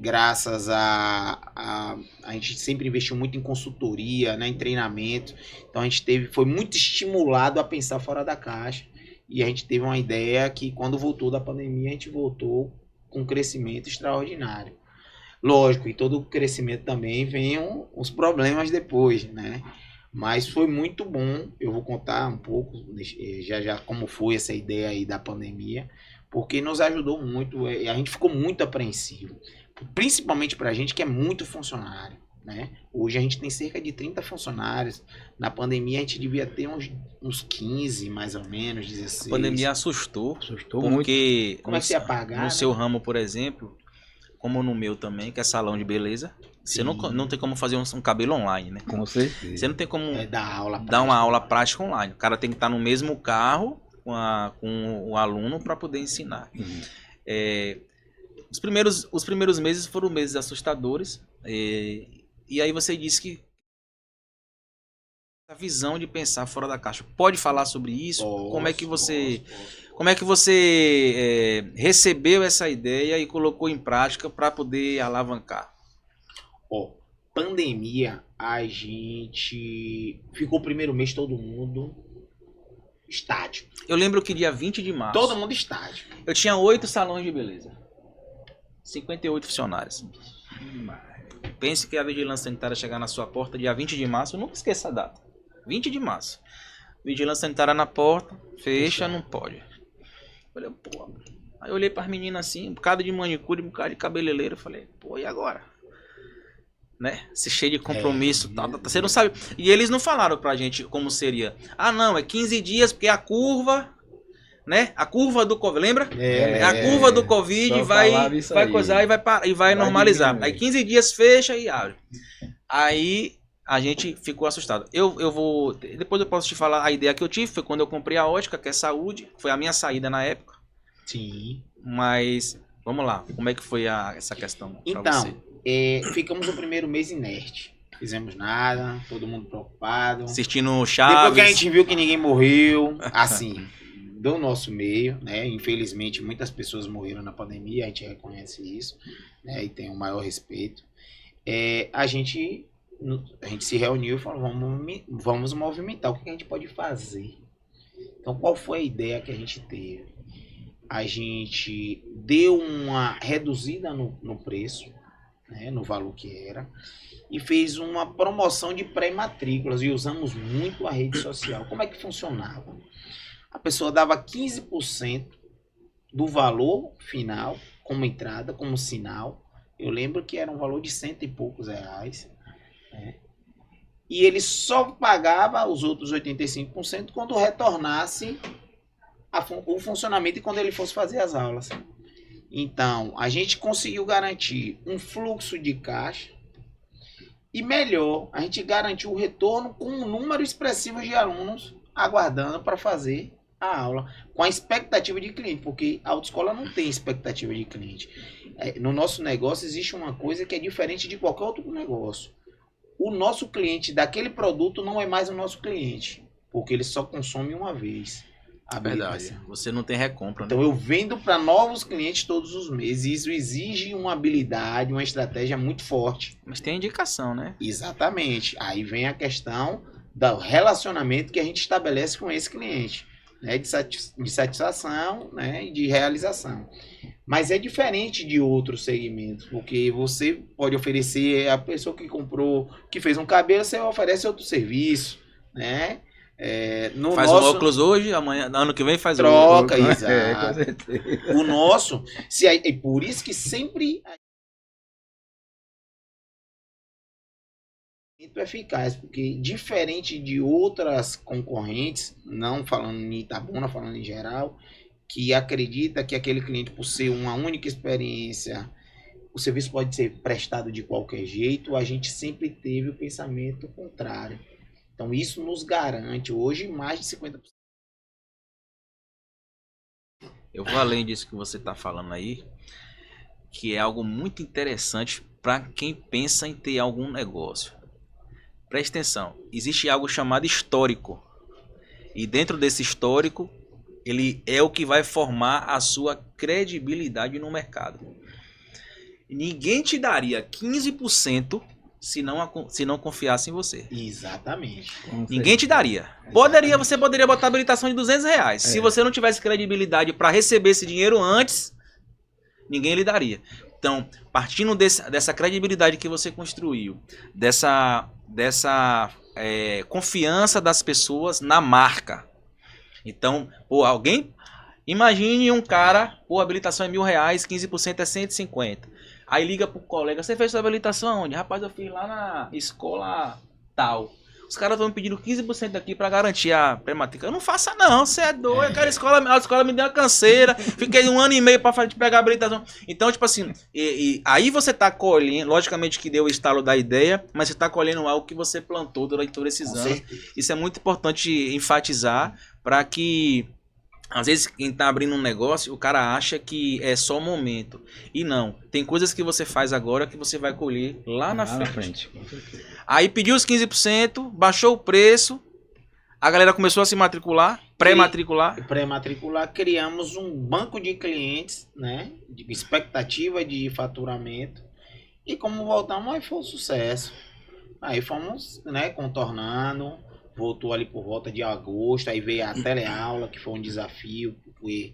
graças a gente sempre investiu muito em consultoria, né, em treinamento, então a gente foi muito estimulado a pensar fora da caixa, e a gente teve uma ideia que quando voltou da pandemia, a gente voltou com um crescimento extraordinário. Lógico, e todo crescimento também vem os problemas depois, né? Mas foi muito bom. Eu vou contar um pouco já como foi essa ideia aí da pandemia, porque nos ajudou muito. A gente ficou muito apreensivo, principalmente para a gente que é muito funcionário, né? Hoje a gente tem cerca de 30 funcionários. Na pandemia a gente devia ter uns 15, mais ou menos, 16. A pandemia assustou muito. Porque como é que você ia pagar, no seu ramo, por exemplo, como no meu também, que é salão de beleza, você não tem como fazer um cabelo online, né? Com certeza. Você não tem como dar uma aula prática online. O cara tem que estar no mesmo carro com o aluno para poder ensinar. Os primeiros meses foram meses assustadores. E aí você disse que a visão de pensar fora da caixa. Pode falar sobre isso? Como é que você recebeu essa ideia e colocou em prática para poder alavancar? Pandemia, a gente ficou o primeiro mês todo mundo estádio. Eu lembro que dia 20 de março... Todo mundo estádio. Eu tinha 8 salões de beleza. 58 funcionários. Pense que a vigilância sanitária chegar na sua porta dia 20 de março, eu nunca esqueço a data. 20 de março. Vigilância sanitária na porta, fecha, não pode. Falei, pô. Aí eu olhei para as meninas assim, um bocado de manicure, um bocado de cabeleireiro. Falei, pô, e agora? Né? Se cheio de compromisso, tal, você não sabe. E eles não falaram pra gente como seria. Ah, não, é 15 dias, porque a curva, né? A curva do Covid, lembra? A curva do Covid vai coisar e vai normalizar. Aí 15 dias fecha e abre. Aí a gente ficou assustado. Eu vou... Depois eu posso te falar a ideia que eu tive. Foi quando eu comprei a ótica, que é saúde. Foi a minha saída na época. Sim. Mas, vamos lá. Como é que foi essa questão pra você? Ficamos o primeiro mês inerte. Fizemos nada, todo mundo preocupado. Assistindo Chaves. Depois que a gente viu que ninguém morreu, assim, do nosso meio, né? Infelizmente, muitas pessoas morreram na pandemia, a gente reconhece isso, né? E tem o maior respeito. A gente se reuniu e falou, vamos movimentar, o que a gente pode fazer? Então, qual foi a ideia que a gente teve? A gente deu uma reduzida no preço, né, no valor que era, e fez uma promoção de pré-matrículas, e usamos muito a rede social. Como é que funcionava? A pessoa dava 15% do valor final, como entrada, como sinal. Eu lembro que era um valor de 100 e poucos reais, né? E ele só pagava os outros 85% quando retornasse o funcionamento e quando ele fosse fazer as aulas. Então, a gente conseguiu garantir um fluxo de caixa e, melhor, a gente garantiu o retorno com um número expressivo de alunos aguardando para fazer a aula, com a expectativa de cliente, porque a autoescola não tem expectativa de cliente. No nosso negócio existe uma coisa que é diferente de qualquer outro negócio. O nosso cliente daquele produto não é mais o nosso cliente, porque ele só consome uma vez. Verdade. Você não tem recompra, né? Então eu vendo para novos clientes todos os meses. Isso exige uma habilidade, uma estratégia muito forte. Mas tem indicação, né? Exatamente. Aí vem a questão do relacionamento que a gente estabelece com esse cliente, né? De satisfação, né? E de realização. Mas é diferente de outros segmentos, porque você pode oferecer a pessoa que comprou, que fez um cabelo, você oferece outro serviço, né? Faz um óculos hoje, amanhã, ano que vem faz troca, outro. Exato. O nosso, é por isso que sempre muito eficaz, porque diferente de outras concorrentes, não falando em Itabuna, falando em geral, que acredita que aquele cliente, por ser uma única experiência, o serviço pode ser prestado de qualquer jeito, a gente sempre teve o pensamento contrário. Então, isso nos garante hoje mais de 50%. Eu vou além disso que você está falando aí, que é algo muito interessante para quem pensa em ter algum negócio. Preste atenção, existe algo chamado histórico. E dentro desse histórico, ele é o que vai formar a sua credibilidade no mercado. Ninguém te daria 15% se não confiasse em você. Exatamente. Ninguém te daria. Você poderia botar habilitação de R$200. Se você não tivesse credibilidade para receber esse dinheiro antes, ninguém lhe daria. Então, partindo dessa credibilidade que você construiu, dessa confiança das pessoas na marca. Então, imagine um cara, habilitação é R$1.000, 15% é 150. Aí liga pro colega, você fez sua habilitação onde? Rapaz, eu fiz lá na escola tal. Os caras estão me pedindo 15% aqui para garantir a pré-matrícula. Não faça não, você é doido. A escola me deu uma canseira. Fiquei 1 ano e meio para pegar a habilitação. Então, tipo assim, aí você tá colhendo, logicamente que deu o estalo da ideia, mas você tá colhendo algo que você plantou durante todos esses anos. Isso é muito importante enfatizar para que, às vezes, quem tá abrindo um negócio, o cara acha que é só o momento. E não. Tem coisas que você faz agora que você vai colher lá na frente. Aí pediu os 15%, baixou o preço, a galera começou a se matricular, pré-matricular. Criamos um banco de clientes, né? De expectativa de faturamento. E como voltamos, aí foi um sucesso. Aí fomos, né, contornando. Voltou ali por volta de agosto, aí veio a teleaula, que foi um desafio, porque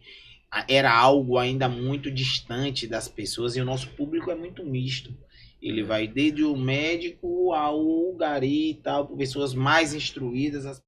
era algo ainda muito distante das pessoas e o nosso público é muito misto. Ele vai desde o médico ao gari e tal, por pessoas mais instruídas.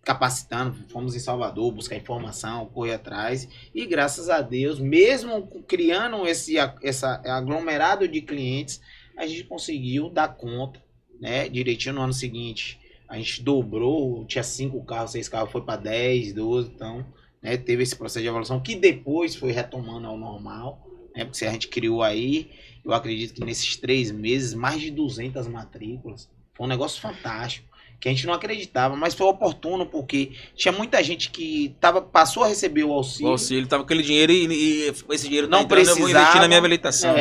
Capacitando, fomos em Salvador buscar informação, correr atrás e graças a Deus, mesmo criando esse aglomerado de clientes, a gente conseguiu dar conta, né, direitinho no ano seguinte. A gente dobrou, tinha 5 carros, 6 carros, foi para 10, 12, então, né, teve esse processo de evolução que depois foi retomando ao normal, né, porque a gente criou aí, eu acredito que nesses 3 meses, mais de 200 matrículas, foi um negócio fantástico. Que a gente não acreditava, mas foi oportuno porque tinha muita gente que passou a receber o auxílio. O auxílio estava com aquele dinheiro e esse dinheiro não precisava, eu vou investir na minha habilitação.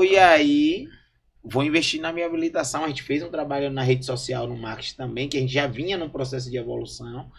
E aí vou investir na minha habilitação. A gente fez um trabalho na rede social, no marketing também, que a gente já vinha num processo de evolução.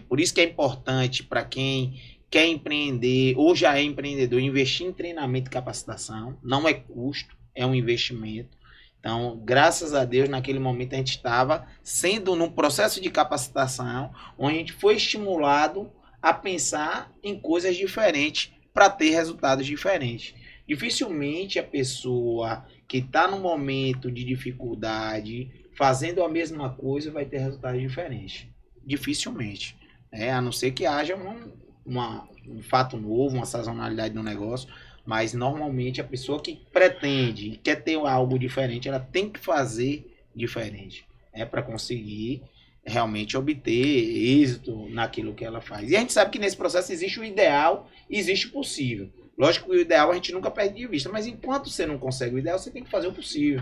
Por isso que é importante para quem quer empreender ou já é empreendedor, investir em treinamento e capacitação. Não é custo, é um investimento. Então, graças a Deus, naquele momento a gente estava sendo num processo de capacitação, onde a gente foi estimulado a pensar em coisas diferentes para ter resultados diferentes. Dificilmente a pessoa que está num momento de dificuldade, fazendo a mesma coisa, vai ter resultados diferentes. Dificilmente. A não ser que haja um fato novo, uma sazonalidade no negócio. Mas normalmente a pessoa que pretende e quer ter algo diferente, ela tem que fazer diferente, para conseguir realmente obter êxito naquilo que ela faz. E a gente sabe que nesse processo existe o ideal e existe o possível. Lógico que o ideal a gente nunca perde de vista, mas enquanto você não consegue o ideal, você tem que fazer o possível.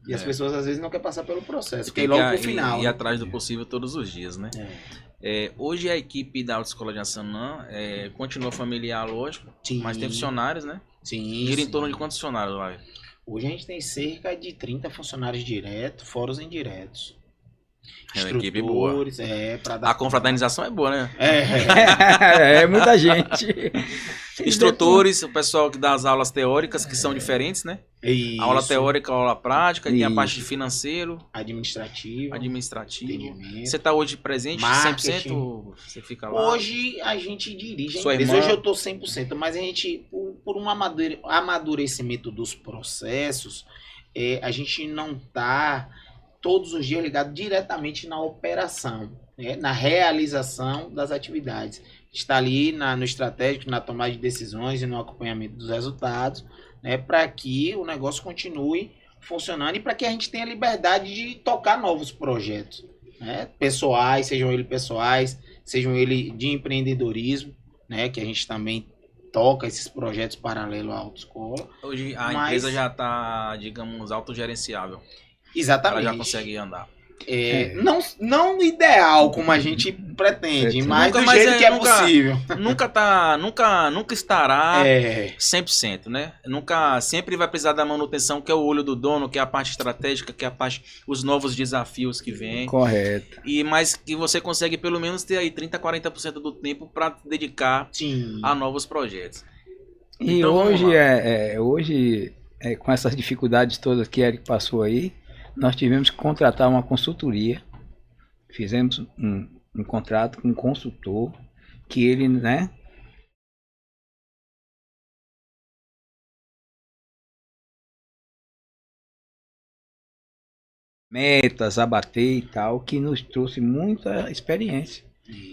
E as pessoas às vezes não querem passar pelo processo, quer ir logo pro final. E atrás do possível todos os dias, né? Hoje a equipe da Autoescola de Jaçanã continua familiar, lógico, mas tem funcionários, né? Sim. Gira em torno de quantos funcionários lá? Hoje a gente tem cerca de 30 funcionários diretos, fora os indiretos. É uma equipe boa. A confraternização é boa, né? É muita gente. Instrutores, o pessoal que dá as aulas teóricas, que são diferentes, né? Isso. Aula teórica, aula prática, tem a parte de financeiro, administrativo. Entendimento. Você está hoje presente marketing. 100%? Você fica lá? Hoje a gente dirige a Sua empresa. irmã... Hoje eu estou 100%, mas a gente, por um amadurecimento dos processos, a gente não está todos os dias ligado diretamente na operação, na realização das atividades. Está ali no estratégico, na tomada de decisões e no acompanhamento dos resultados, para que o negócio continue funcionando e para que a gente tenha liberdade de tocar novos projetos, pessoais, sejam eles de empreendedorismo, que a gente também toca esses projetos paralelos à autoescola. Hoje a empresa já está, digamos, autogerenciável. Exatamente. Ela já consegue andar. Não ideal como a gente pretende, mas do mas jeito que é nunca- possível. Nunca estará É, 100%, né? Sempre vai precisar da manutenção, que é o olho do dono, que é a parte estratégica, que é a parte, os novos desafios que vêm. Correto. Mas que você consegue pelo menos ter aí 30, 40% do tempo para dedicar sim. a novos projetos. E Então, vamos hoje, com essas dificuldades todas que Eric passou aí, nós tivemos que contratar uma consultoria. Fizemos um contrato com um consultor que ele, né? Metas a bater e tal, que nos trouxe muita experiência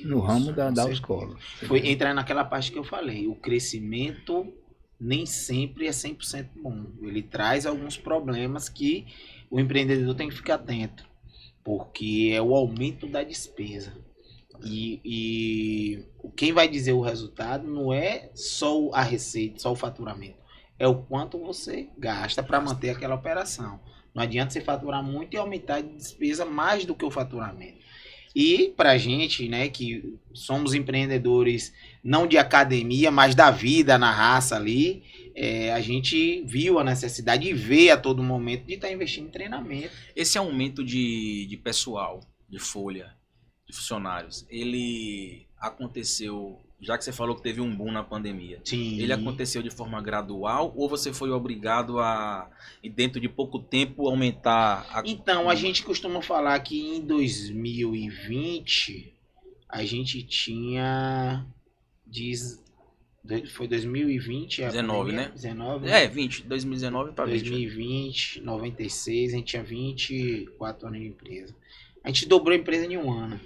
no ramo da autoescola. Foi entrar naquela parte que eu falei. O crescimento nem sempre é 100% bom. Ele traz alguns problemas que o empreendedor tem que ficar atento. Porque é o aumento da despesa. E quem vai dizer o resultado não é só a receita, só o faturamento. É o quanto você gasta para manter aquela operação. Não adianta você faturar muito e aumentar a despesa mais do que o faturamento. E para a gente, né, que somos empreendedores não de academia, mas da vida, na raça ali, a gente viu a necessidade e vê a todo momento de estar investindo em treinamento. Esse aumento de pessoal, de folha, de funcionários, ele aconteceu, já que você falou que teve um boom na pandemia, Sim. ele aconteceu de forma gradual ou você foi obrigado a, dentro de pouco tempo, aumentar a... Então, a gente costuma falar que em 2020 a gente tinha... Foi 2020? 19, né? 19, 2019 para 20. 2020, 96, a gente tinha 24 anos de empresa. A gente dobrou a empresa em um ano.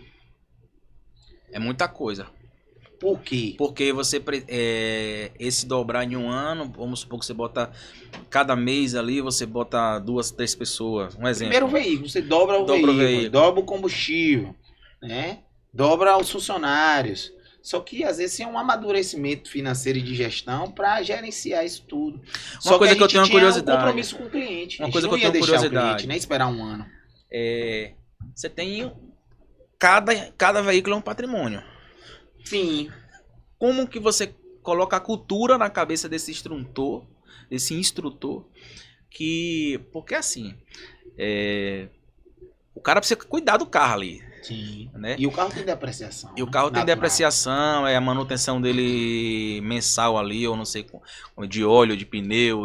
É muita coisa. Por quê? Porque você, esse dobrar em um ano, vamos supor que você bota, cada mês ali, você bota 2, 3 pessoas. Um exemplo. Primeiro veículo, você dobra o veículo, dobra o combustível, né? Dobra os funcionários. Só que às vezes é um amadurecimento financeiro e de gestão para gerenciar isso tudo. Uma coisa que eu tenho uma curiosidade. Um compromisso com o cliente. Uma coisa que eu não ia tenho deixar curiosidade. o cliente, nem esperar um ano. Você tem... Cada veículo é um patrimônio. Sim. Como que você coloca a cultura na cabeça desse instrutor, porque assim, o cara precisa cuidar do carro ali. Sim. Né? E o carro tem depreciação. E o carro tem natural. depreciação, a manutenção dele mensal ali, ou não sei, de óleo, de pneu,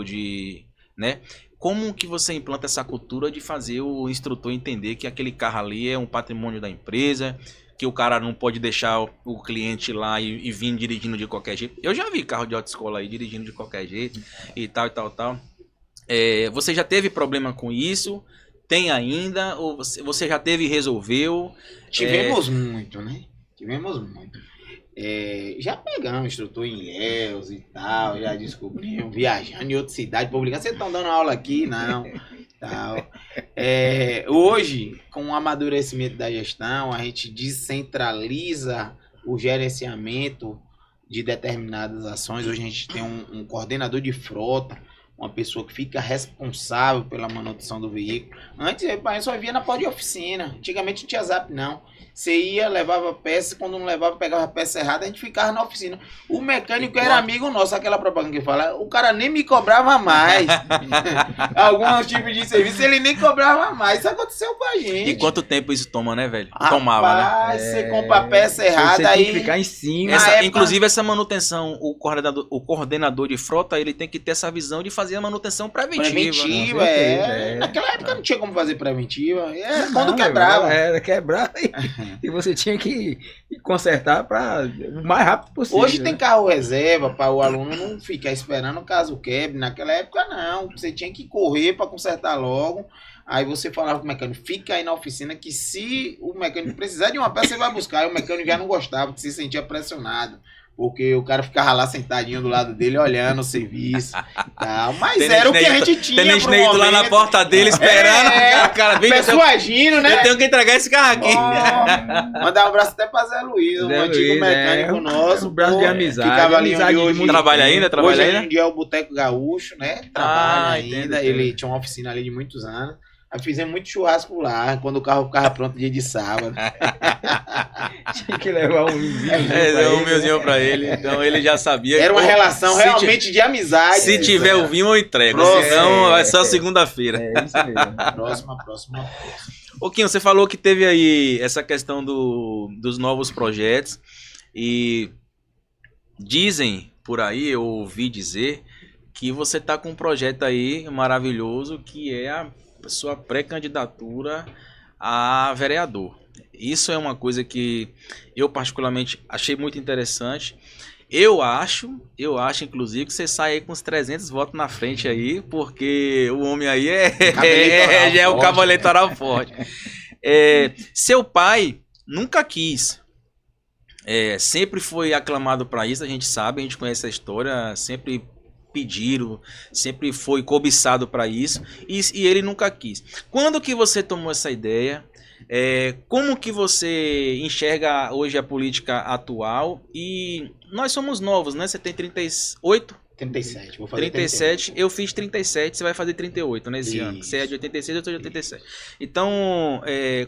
né? Como que você implanta essa cultura de fazer o instrutor entender que aquele carro ali é um patrimônio da empresa, que o cara não pode deixar o cliente lá e vir dirigindo de qualquer jeito? Eu já vi carro de autoescola aí dirigindo de qualquer jeito e tal. Você já teve problema com isso? Tem ainda? Ou você já teve e resolveu? Tivemos muito, né? Tivemos muito. Já pegamos instrutor em Ilhéus e tal, já descobrimos, viajando em outra cidade, publicando. Vocês estão dando aula aqui? Não. Tal. Hoje, com o amadurecimento da gestão, a gente descentraliza o gerenciamento de determinadas ações. Hoje a gente tem um coordenador de frota, uma pessoa que fica responsável pela manutenção do veículo. Antes, eu só via na porta de oficina. Antigamente não tinha zap, não. Você ia, levava peça, quando não levava, pegava a peça errada, a gente ficava na oficina. O mecânico era amigo nosso, aquela propaganda que fala, o cara nem me cobrava mais. Alguns tipos de serviço, ele nem cobrava mais. Isso aconteceu com a gente. E quanto tempo isso toma, né, velho? Rapaz, Tomava, né? Você compra a peça errada, você aí... tem que ficar em cima. Inclusive, essa manutenção, o coordenador de frota, ele tem que ter essa visão de fazer a manutenção preventiva. Preventiva, Naquela época não tinha como fazer preventiva. Quando Não, quebrava. Era quebrar e você tinha que consertar para o mais rápido possível. Hoje tem carro reserva para o aluno não ficar esperando caso quebre. Naquela época não. Você tinha que correr para consertar logo. Aí você falava com o mecânico, fica aí na oficina que se o mecânico precisar de uma peça, você vai buscar. Aí o mecânico já não gostava, que se sentia pressionado. Porque o cara ficava lá sentadinho do lado dele, olhando o serviço e tal. Mas era o que a gente tinha pro momento. Lá na porta dele, esperando. O cara vem persuadindo, né? Eu tenho que entregar esse carro aqui. Mandar um abraço até pra Zé Luiz, um antigo mecânico nosso. Um braço de amizade. Ficava ali onde hoje... Trabalha ainda? Hoje em dia é o Boteco Gaúcho, né? Trabalha ainda. Entendo. Ele tinha uma oficina ali de muitos anos. Aí fizemos muito churrasco lá, quando o carro ficava pronto dia de sábado. Tinha que levar um vinhozinho Um milzinho pra ele. Então ele já sabia. Era uma relação se realmente de amizade. Se tiver o vinho, eu entrego. Próximo. Senão é só segunda-feira. É isso mesmo. Próxima. Ô, Quinho, você falou que teve aí essa questão dos novos projetos. E dizem por aí, eu ouvi dizer, que você tá com um projeto aí maravilhoso, que é a sua pré-candidatura a vereador. Isso é uma coisa que eu particularmente achei muito interessante. Eu acho inclusive que você sai aí com uns 300 votos na frente aí, porque o homem aí já é o cabo eleitoral forte. Seu pai nunca quis. Sempre foi aclamado para isso, a gente sabe, a gente conhece a história, sempre pediram, sempre foi cobiçado para isso, e ele nunca quis. Quando que você tomou essa ideia? Como que você enxerga hoje a política atual? E nós somos novos, né? Você tem 38? 37, vou fazer 37, 38. eu fiz 37, você vai fazer 38 nesse ano. Você é de 86, eu sou de 87. Então,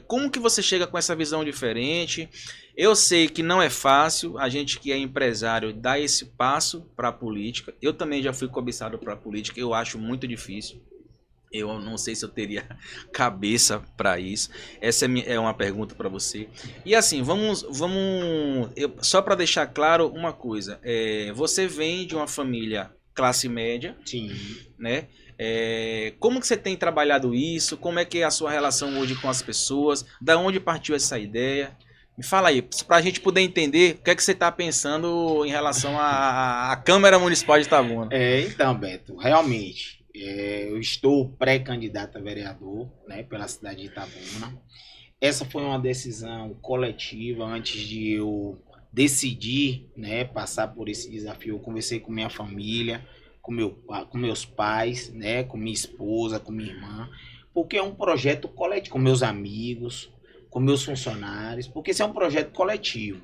como que você chega com essa visão diferente? Eu sei que não é fácil, a gente que é empresário dar esse passo para a política. Eu também já fui cobiçado para a política, eu acho muito difícil. Eu não sei se eu teria cabeça para isso. Essa é uma pergunta para você. E assim, só para deixar claro uma coisa. Você vem de uma família classe média. Sim. Né? Como que você tem trabalhado isso? Como é que é a sua relação hoje com as pessoas? Da onde partiu essa ideia? Me fala aí, para a gente poder entender o que é que você está pensando em relação à Câmara Municipal de Itabuna. Então, Beto, realmente, eu estou pré-candidato a vereador, né, pela cidade de Itabuna. Essa foi uma decisão coletiva. Antes de eu decidir, né, passar por esse desafio, eu conversei com minha família, com meus pais, né, com minha esposa, com minha irmã, porque é um projeto coletivo, com meus amigos, com meus funcionários, porque esse é um projeto coletivo.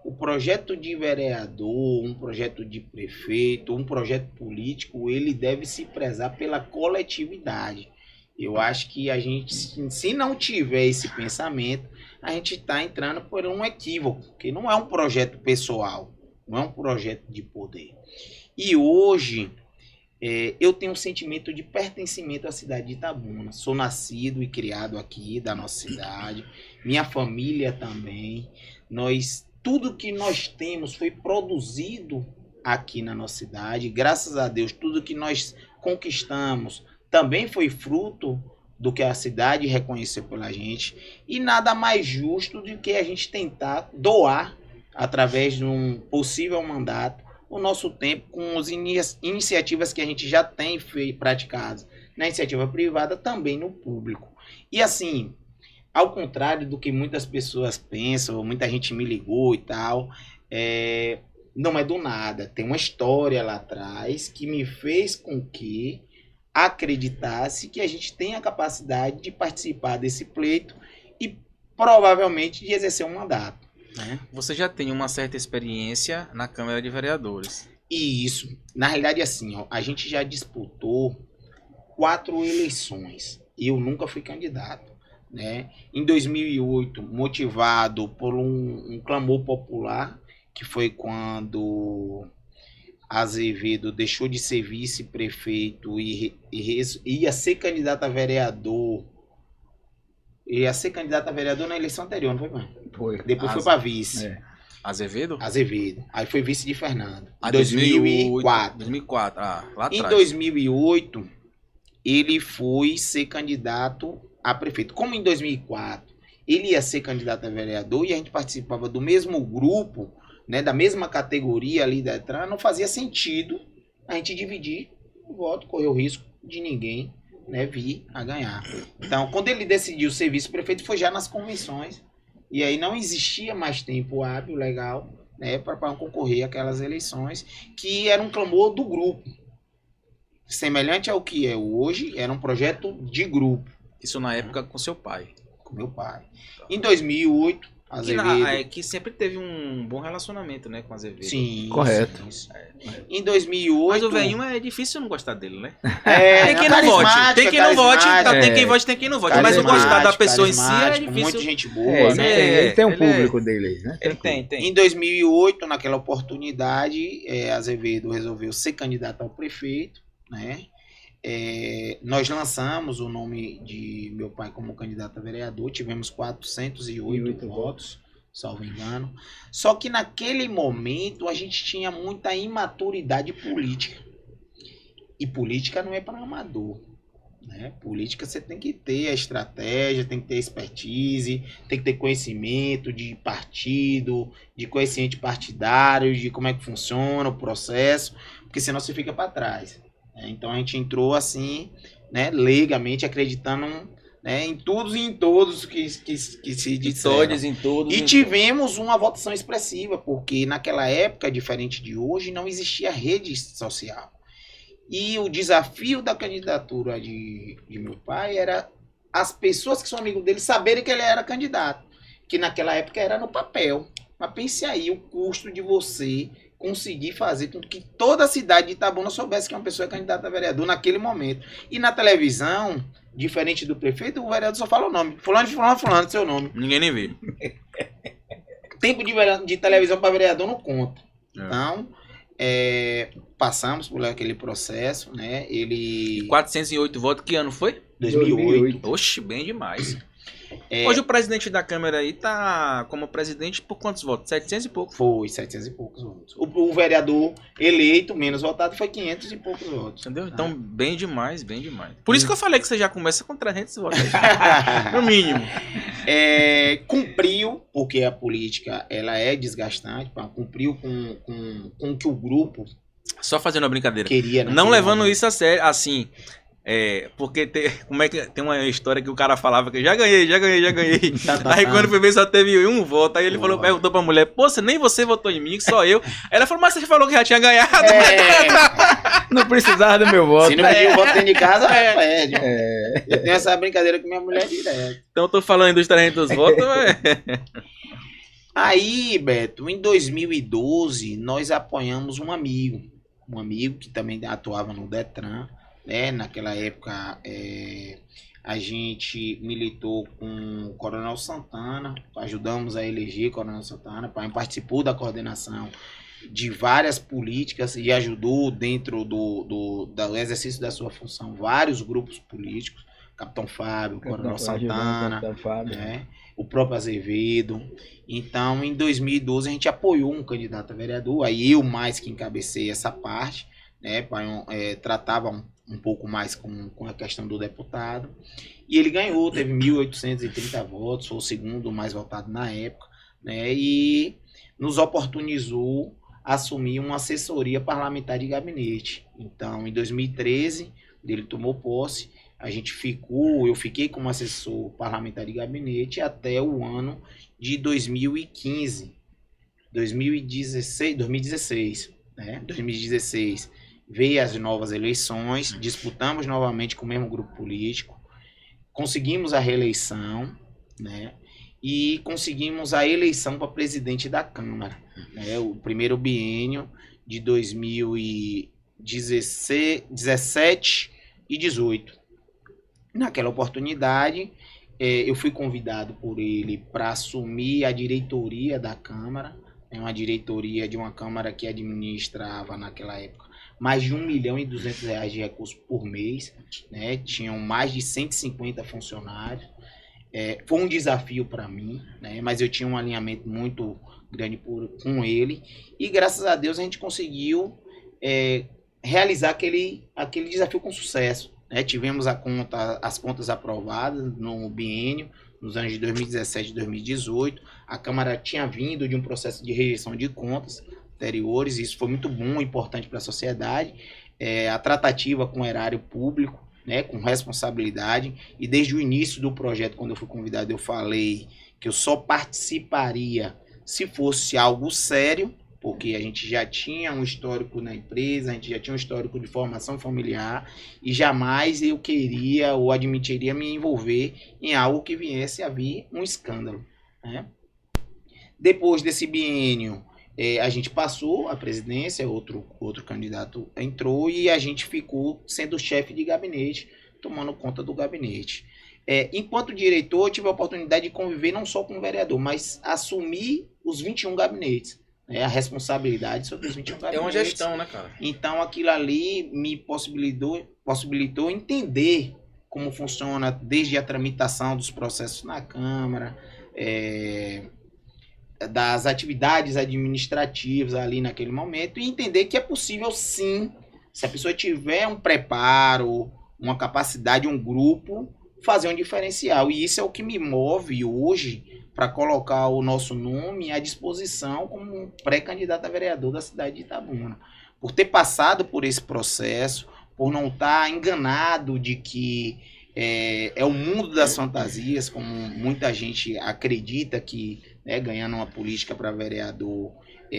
O projeto de vereador, um projeto de prefeito, um projeto político, ele deve se prezar pela coletividade. Eu acho que a gente, se não tiver esse pensamento, a gente está entrando por um equívoco, porque não é um projeto pessoal, não é um projeto de poder. E hoje, eu tenho um sentimento de pertencimento à cidade de Itabuna. Sou nascido e criado aqui, da nossa cidade. Minha família também. Tudo que nós temos foi produzido aqui na nossa cidade. Graças a Deus, tudo que nós conquistamos também foi fruto do que a cidade reconheceu pela gente. E nada mais justo do que a gente tentar doar, através de um possível mandato, o nosso tempo com as iniciativas que a gente já tem praticado na iniciativa privada, também no público. E assim, ao contrário do que muitas pessoas pensam, muita gente me ligou e tal, não é do nada. Tem uma história lá atrás que me fez com que acreditasse que a gente tem a capacidade de participar desse pleito e provavelmente de exercer um mandato. Você já tem uma certa experiência na Câmara de Vereadores. E isso, na realidade, assim, a gente já disputou 4 eleições. Eu nunca fui candidato, né? Em 2008, motivado por um clamor popular, que foi quando Azevedo deixou de ser vice-prefeito e ia ser candidato a vereador. Ia ser candidato a vereador na eleição anterior, não foi, mano? Foi. Depois foi para vice. Azevedo? Azevedo. Aí foi vice de Fernando. Em 2004. 2004. Lá atrás. Em 2008, ele foi ser candidato a prefeito. Como em 2004 ele ia ser candidato a vereador e a gente participava do mesmo grupo, né, da mesma categoria ali da entrada, não fazia sentido a gente dividir o voto, correr o risco de ninguém, né, vir a ganhar. Então, quando ele decidiu ser vice-prefeito, foi já nas convenções. E aí não existia mais tempo hábil, legal, né, para concorrer àquelas eleições, que era um clamor do grupo. Semelhante ao que é hoje, era um projeto de grupo. Isso na época com seu pai. Com meu pai. Em 2008, Azevedo. Que sempre teve um bom relacionamento, né, com Azevedo. Sim. Correto. Sim. Em 2008... Mas o velhinho é difícil não gostar dele, né? É, Tem quem não vote, tem quem não vote, carismático, tem quem vote, tem quem não vote. Mas eu gostar da pessoa em si é carismático, difícil. Muita gente boa, Ele né? tem um ele público dele aí, né? Ele tem. Em 2008, naquela oportunidade, Azevedo resolveu ser candidato ao prefeito, né? Nós lançamos o nome de meu pai como candidato a vereador, tivemos 408 votos, salvo engano. Só que naquele momento a gente tinha muita imaturidade política. E política não é para amador. Né? Política você tem que ter a estratégia, tem que ter expertise, tem que ter conhecimento de partido, de coeficiente partidário, de como é que funciona o processo, porque senão você fica para trás. Então a gente entrou assim, né, leigamente, acreditando, né, em todos e em todos que se disseram. E tivemos uma votação expressiva, porque naquela época, diferente de hoje, não existia rede social. E o desafio da candidatura de meu pai era as pessoas que são amigos dele saberem que ele era candidato. Que naquela época era no papel. Mas pense aí o custo de você conseguir fazer com que toda a cidade de Itabuna soubesse que uma pessoa é candidata a vereador naquele momento. E na televisão, diferente do prefeito, o vereador só fala o nome. Fulano, seu nome. Ninguém nem vê. Tempo de televisão para vereador não conta. Então... passamos por aquele processo, né? Ele... 408 votos, que ano foi? 2008. Oxe, bem demais. Hoje o presidente da Câmara aí tá como presidente por quantos votos? 700 e pouco. Foi, 700 e poucos votos. O vereador eleito, menos votado, foi 500 e poucos votos. Entendeu? Então, bem demais, bem demais. Por isso que eu falei que você já começa com 300 votos. No mínimo. Cumpriu, porque a política ela é desgastante, cumpriu com o que o grupo só fazendo uma brincadeira. Queria, não levando isso a sério, assim... porque tem uma história que o cara falava que já ganhei. Aí quando foi ver só teve um voto. Aí ele perguntou pra mulher, pô, nem você votou em mim, só eu. Aí ela falou, mas você falou que já tinha ganhado. Não precisava do meu voto. Se não pedir o voto dentro de casa, pede. Eu tenho essa brincadeira com minha mulher direto. Então eu tô falando dos 300 votos, Aí, Beto, em 2012, nós apoiamos um amigo que também atuava no Detran. Naquela época a gente militou com o Coronel Santana, ajudamos a eleger o Coronel Santana, participou da coordenação de várias políticas e ajudou dentro do exercício da sua função vários grupos políticos, Capitão Fábio, Coronel Santana, o próprio Azevedo. Então em 2012 a gente apoiou um candidato a vereador, aí eu mais que encabecei essa parte, tratava um pouco mais com a questão do deputado, e ele ganhou, teve 1.830 votos, foi o segundo mais votado na época, né, e nos oportunizou assumir uma assessoria parlamentar de gabinete. Então, em 2013, ele tomou posse, eu fiquei como assessor parlamentar de gabinete até o ano de 2016, né, 2016. Veio as novas eleições, disputamos novamente com o mesmo grupo político, conseguimos a reeleição, né, e conseguimos a eleição para presidente da Câmara, né, o primeiro biênio de 2017 e 2018. Naquela oportunidade, eu fui convidado por ele para assumir a diretoria da Câmara, uma diretoria de uma Câmara que administrava naquela época mais de R$1.200.000 de recursos por mês, né? Tinham mais de 150 funcionários. Foi um desafio para mim, né? Mas eu tinha um alinhamento muito grande com ele, e graças a Deus a gente conseguiu realizar aquele desafio com sucesso, né? Tivemos as contas aprovadas no biênio, nos anos de 2017 e 2018. A Câmara tinha vindo de um processo de rejeição de contas anteriores, isso foi muito bom e importante para a sociedade. A tratativa com o erário público, né, com responsabilidade, e desde o início do projeto, quando eu fui convidado, eu falei que eu só participaria se fosse algo sério, porque a gente já tinha um histórico na empresa, a gente já tinha um histórico de formação familiar, e jamais eu queria ou admitiria me envolver em algo que viesse a vir um escândalo, né? Depois desse biênio, a gente passou a presidência, outro candidato entrou e a gente ficou sendo chefe de gabinete, tomando conta do gabinete. Enquanto diretor, eu tive a oportunidade de conviver não só com o vereador, mas assumir os 21 gabinetes. A responsabilidade sobre os 21 gabinetes. É uma gestão, né, cara? Então, aquilo ali me possibilitou entender como funciona desde a tramitação dos processos na Câmara, das atividades administrativas ali naquele momento, e entender que é possível sim, se a pessoa tiver um preparo, uma capacidade, um grupo, fazer um diferencial. E isso é o que me move hoje para colocar o nosso nome à disposição como pré-candidato a vereador da cidade de Itabuna. Por ter passado por esse processo, por não estar enganado de que é o mundo das fantasias, como muita gente acredita que, né, ganhando uma política para vereador,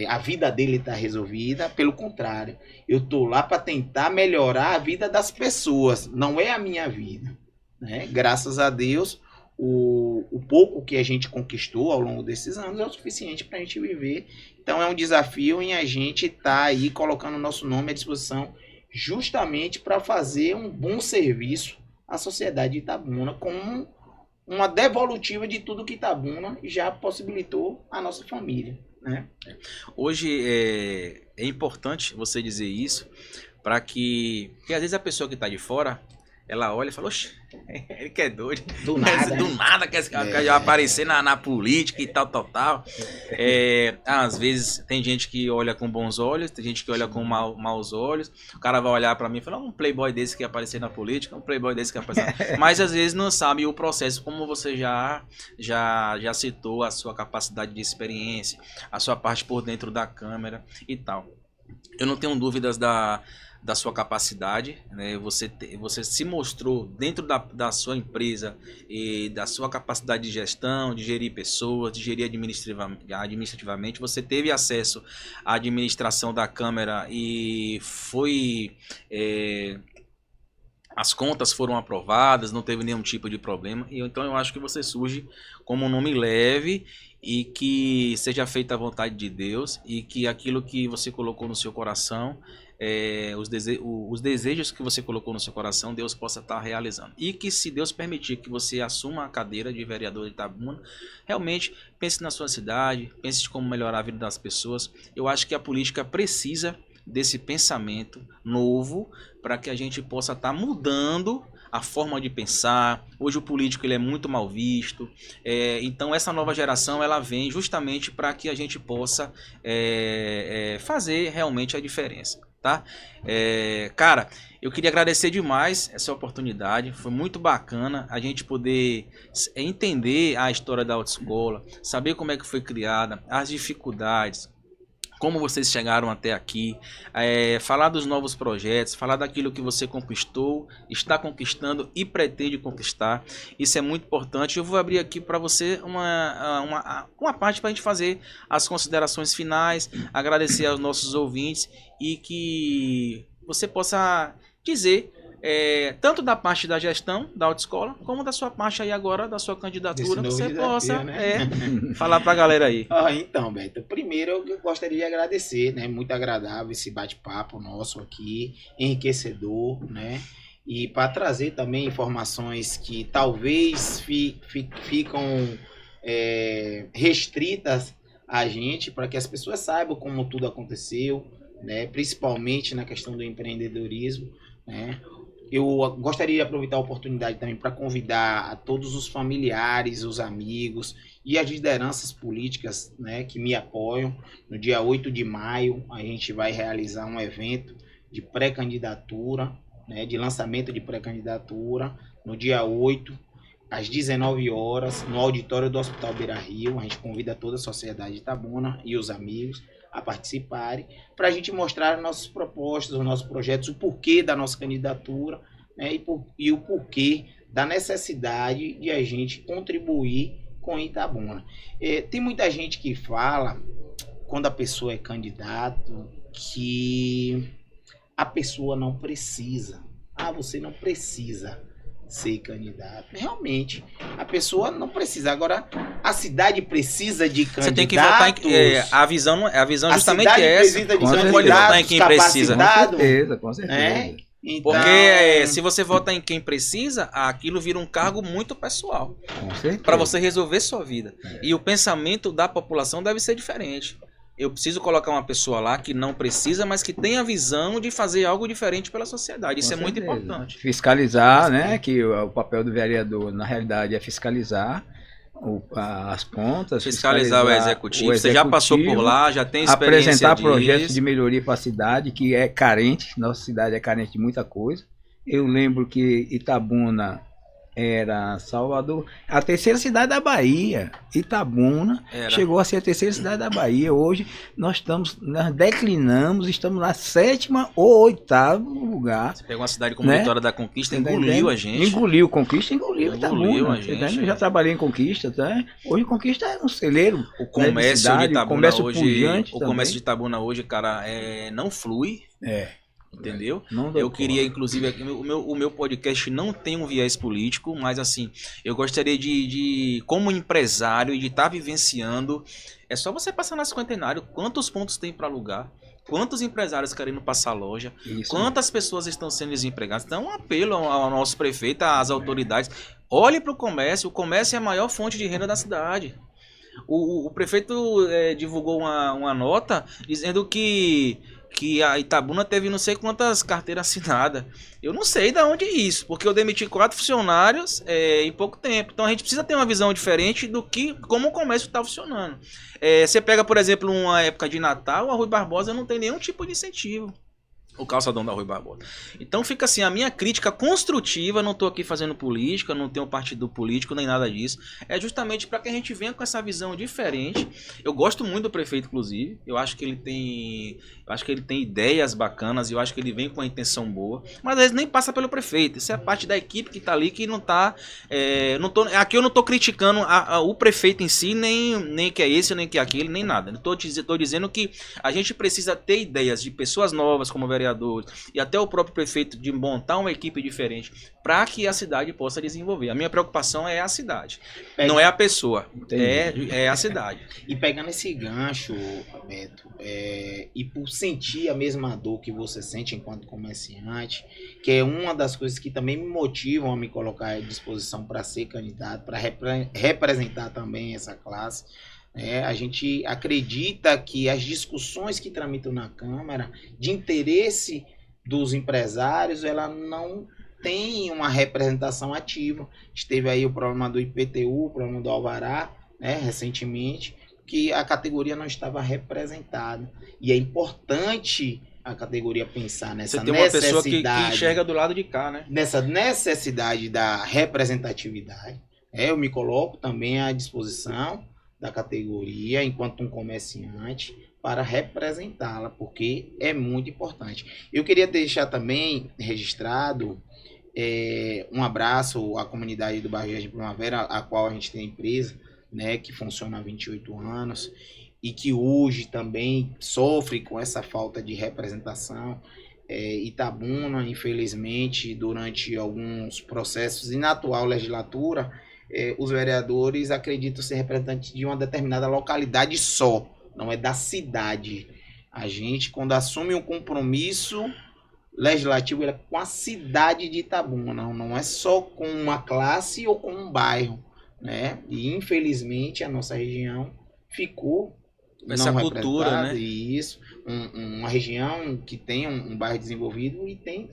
a vida dele está resolvida. Pelo contrário, eu estou lá para tentar melhorar a vida das pessoas, não é a minha vida. Né? Graças a Deus, o pouco que a gente conquistou ao longo desses anos é o suficiente para a gente viver. Então é um desafio em a gente estar aí colocando o nosso nome à disposição justamente para fazer um bom serviço à sociedade de Itabuna, como uma devolutiva de tudo que Itabuna já possibilitou à nossa família. Né? Hoje é importante você dizer isso, para que... Porque às vezes a pessoa que está de fora, ela olha e fala, oxe, ele que é doido. Do nada quer aparecer na política e tal. Às vezes tem gente que olha com bons olhos, tem gente que olha com maus olhos. O cara vai olhar pra mim e falar, um playboy desse que ia aparecer na política, um playboy desse que ia aparecer. Mas às vezes não sabe o processo, como você já citou, a sua capacidade de experiência, a sua parte por dentro da câmera e tal. Eu não tenho dúvidas da sua capacidade, né? Você se mostrou dentro da sua empresa e da sua capacidade de gestão, de gerir pessoas, de gerir administrativamente. Você teve acesso à administração da Câmara e as contas foram aprovadas, não teve nenhum tipo de problema. Então eu acho que você surge como um nome leve e que seja feita a vontade de Deus e que aquilo que você colocou no seu coração, os desejos que você colocou no seu coração, Deus possa estar realizando. E que, se Deus permitir que você assuma a cadeira de vereador de Itabuna, realmente pense na sua cidade, pense de como melhorar a vida das pessoas. Eu acho que a política precisa desse pensamento novo para que a gente possa estar mudando a forma de pensar. Hoje o político ele é muito mal visto, então essa nova geração ela vem justamente para que a gente possa fazer realmente a diferença. Tá? Cara, eu queria agradecer demais essa oportunidade, foi muito bacana a gente poder entender a história da autoescola, saber como é que foi criada, as dificuldades, como vocês chegaram até aqui, falar dos novos projetos, falar daquilo que você conquistou, está conquistando e pretende conquistar. Isso é muito importante. Eu vou abrir aqui para você uma parte para a gente fazer as considerações finais, agradecer aos nossos ouvintes e que você possa dizer tanto da parte da gestão da autoescola, como da sua parte aí agora, da sua candidatura, que você desafio, possa né? falar para a galera aí. Então, Beto, primeiro eu gostaria de agradecer, né? Muito agradável esse bate-papo nosso aqui, enriquecedor, né? E para trazer também informações que talvez ficam restritas a gente, para que as pessoas saibam como tudo aconteceu, né? Principalmente na questão do empreendedorismo, né? Eu gostaria de aproveitar a oportunidade também para convidar a todos os familiares, os amigos e as lideranças políticas, né, que me apoiam. No dia 8 de maio, a gente vai realizar um evento de pré-candidatura, né, de lançamento de pré-candidatura, no dia 8, às 19 horas, no auditório do Hospital Beira-Rio. A gente convida toda a sociedade de Itabuna e os amigos a participarem, para a gente mostrar nossas propostas, os nossos projetos, o porquê da nossa candidatura, né, e o porquê da necessidade de a gente contribuir com Itabuna. Tem muita gente que fala, quando a pessoa é candidato, que a pessoa não precisa. Você não precisa ser candidato. Realmente, a pessoa não precisa. Agora, a cidade precisa de candidatos. Você tem que votar em... a visão justamente cidade é essa. precisa de Você não pode votar em quem precisa. Com certeza. Né? Então, Porque se você vota em quem precisa, aquilo vira um cargo muito pessoal. Para você resolver sua vida. E o pensamento da população deve ser diferente. Eu preciso colocar uma pessoa lá que não precisa, mas que tem a visão de fazer algo diferente pela sociedade. Isso é muito importante. Fiscalizar, né? Que o papel do vereador, na realidade, é fiscalizar as contas. Fiscalizar o executivo. Você já passou por lá, já tem experiência apresentar projetos de melhoria para a cidade, que é carente. Nossa cidade é carente de muita coisa. Eu lembro que Itabuna era Salvador, a terceira cidade da Bahia. Itabuna chegou a ser a terceira cidade da Bahia. Hoje nós declinamos, estamos na 7º ou 8º lugar. Você pegou uma cidade como Vitória da Conquista, engoliu a gente. Engoliu Conquista, engoliu Itabuna. A gente. Eu já trabalhei em Conquista, tá? Hoje Conquista é um celeiro. O comércio de Itabuna comércio de Itabuna hoje, cara, não flui. Entendeu? Eu queria, inclusive, o meu podcast não tem um viés político, mas assim, eu gostaria de como empresário, de estar vivenciando. É só você passar na Cinquentenário, quantos pontos tem para alugar, quantos empresários querendo passar loja, quantas pessoas estão sendo desempregadas. Então, um apelo ao nosso prefeito, às autoridades, olhe para o comércio é a maior fonte de renda da cidade. O prefeito divulgou uma nota dizendo que a Itabuna teve não sei quantas carteiras assinadas. Eu não sei de onde é isso, porque eu demiti 4 funcionários em pouco tempo. Então a gente precisa ter uma visão diferente do que como o comércio está funcionando. Você pega, por exemplo, uma época de Natal, a Rui Barbosa não tem nenhum tipo de incentivo. O calçadão da Rui Barbosa. Então fica assim, a minha crítica construtiva, não estou aqui fazendo política, não tenho partido político, nem nada disso. É justamente para que a gente venha com essa visão diferente. Eu gosto muito do prefeito, inclusive. Eu acho que ele tem ideias bacanas, eu acho que ele vem com a intenção boa. Mas às vezes nem passa pelo prefeito. Isso é a parte da equipe que está ali, que não está... aqui eu não estou criticando o prefeito em si, nem que é esse, nem que é aquele, nem nada. Estou dizendo que a gente precisa ter ideias de pessoas novas, como vereadores, e até o próprio prefeito, de montar uma equipe diferente para que a cidade possa desenvolver. A minha preocupação é a cidade, não é a pessoa, é a cidade. E pegando esse gancho, Beto, e por sentir a mesma dor que você sente enquanto comerciante, que é uma das coisas que também me motivam a me colocar à disposição para ser candidato, para representar também essa classe. A gente acredita que as discussões que tramitam na Câmara de interesse dos empresários, ela não tem uma representação ativa. A gente teve aí o problema do IPTU, o problema do Alvará, recentemente, que a categoria não estava representada. E é importante a categoria pensar nessa necessidade. Você tem uma pessoa que enxerga do lado de cá, né? Nessa necessidade da representatividade. Eu me coloco também à disposição da categoria, enquanto um comerciante, para representá-la, porque é muito importante. Eu queria deixar também registrado um abraço à comunidade do bairro Jardim Primavera, a qual a gente tem empresa, que funciona há 28 anos, e que hoje também sofre com essa falta de representação. Itabuna, infelizmente, durante alguns processos e na atual legislatura, os vereadores acreditam ser representantes de uma determinada localidade só, não é da cidade. A gente, quando assume um compromisso legislativo, ele é com a cidade de Itabuna, não é só com uma classe ou com um bairro, E infelizmente a nossa região ficou essa não cultura, né? E isso, uma região que tem um bairro desenvolvido e tem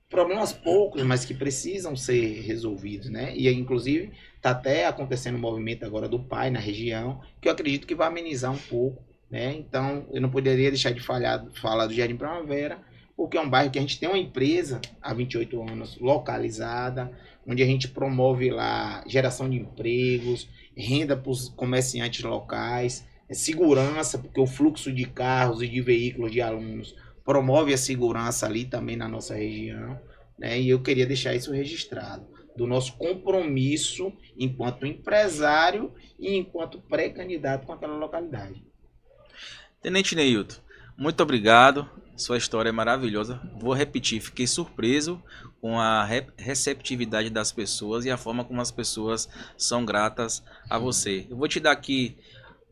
problemas poucos, mas que precisam ser resolvidos, E inclusive está até acontecendo um movimento agora do PAI na região, que eu acredito que vai amenizar um pouco, Então eu não poderia deixar de falar do Jardim Primavera, porque é um bairro que a gente tem uma empresa há 28 anos localizada, onde a gente promove lá geração de empregos, renda para os comerciantes locais, segurança, porque o fluxo de carros e de veículos de alunos promove a segurança ali também na nossa região, E eu queria deixar isso registrado, do nosso compromisso enquanto empresário e enquanto pré-candidato com aquela localidade. Tenente Neilton, Muito obrigado. Sua história é maravilhosa. Vou repetir, fiquei surpreso com a receptividade das pessoas e a forma como as pessoas são gratas a você. Eu vou te dar aqui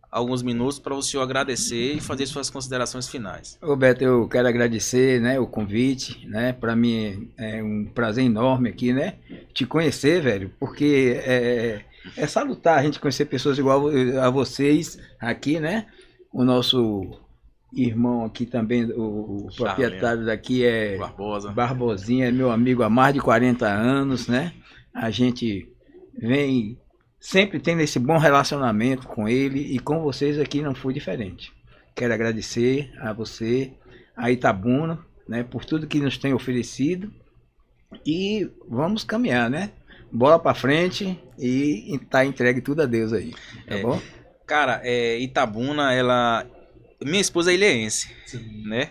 alguns minutos para o senhor agradecer e fazer suas considerações finais. Roberto, eu quero agradecer, né, o convite, né? Para mim é um prazer enorme aqui, né? Te conhecer, velho, porque é salutar a gente conhecer pessoas igual a vocês aqui, né? O nosso irmão aqui também, o proprietário daqui é Barbosinha, é meu amigo há mais de 40 anos, né? A gente vem sempre tendo esse bom relacionamento com ele e com vocês aqui não foi diferente. Quero agradecer a você, a Itabuna, né, por tudo que nos tem oferecido e vamos caminhar, né? Bola para frente e tá entregue tudo a Deus aí, tá bom? Cara, Itabuna, minha esposa é ilhéense, né?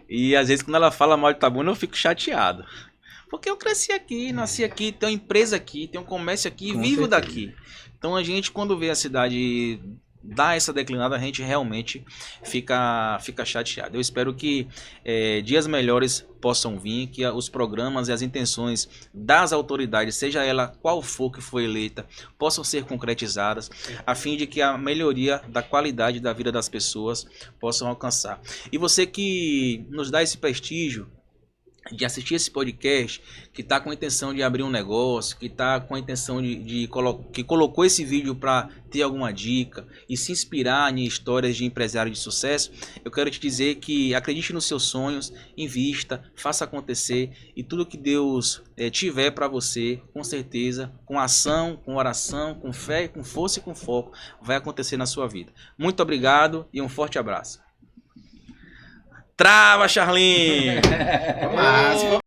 E às vezes quando ela fala mal de Itabuna eu fico chateado. Porque eu cresci aqui, nasci aqui, tenho empresa aqui, tenho comércio aqui, vivo daqui. Então a gente, quando vê a cidade dar essa declinada, a gente realmente fica chateado. Eu espero que dias melhores possam vir, que os programas e as intenções das autoridades, seja ela qual for que foi eleita, possam ser concretizadas, a fim de que a melhoria da qualidade da vida das pessoas possam alcançar. E você que nos dá esse prestígio de assistir esse podcast, que está com a intenção de abrir um negócio, que está com a intenção que colocou esse vídeo para ter alguma dica e se inspirar em histórias de empresários de sucesso, eu quero te dizer que acredite nos seus sonhos, invista, faça acontecer e tudo que Deus tiver para você, com certeza, com ação, com oração, com fé, com força e com foco, vai acontecer na sua vida. Muito obrigado e um forte abraço. Trava, Charlinho!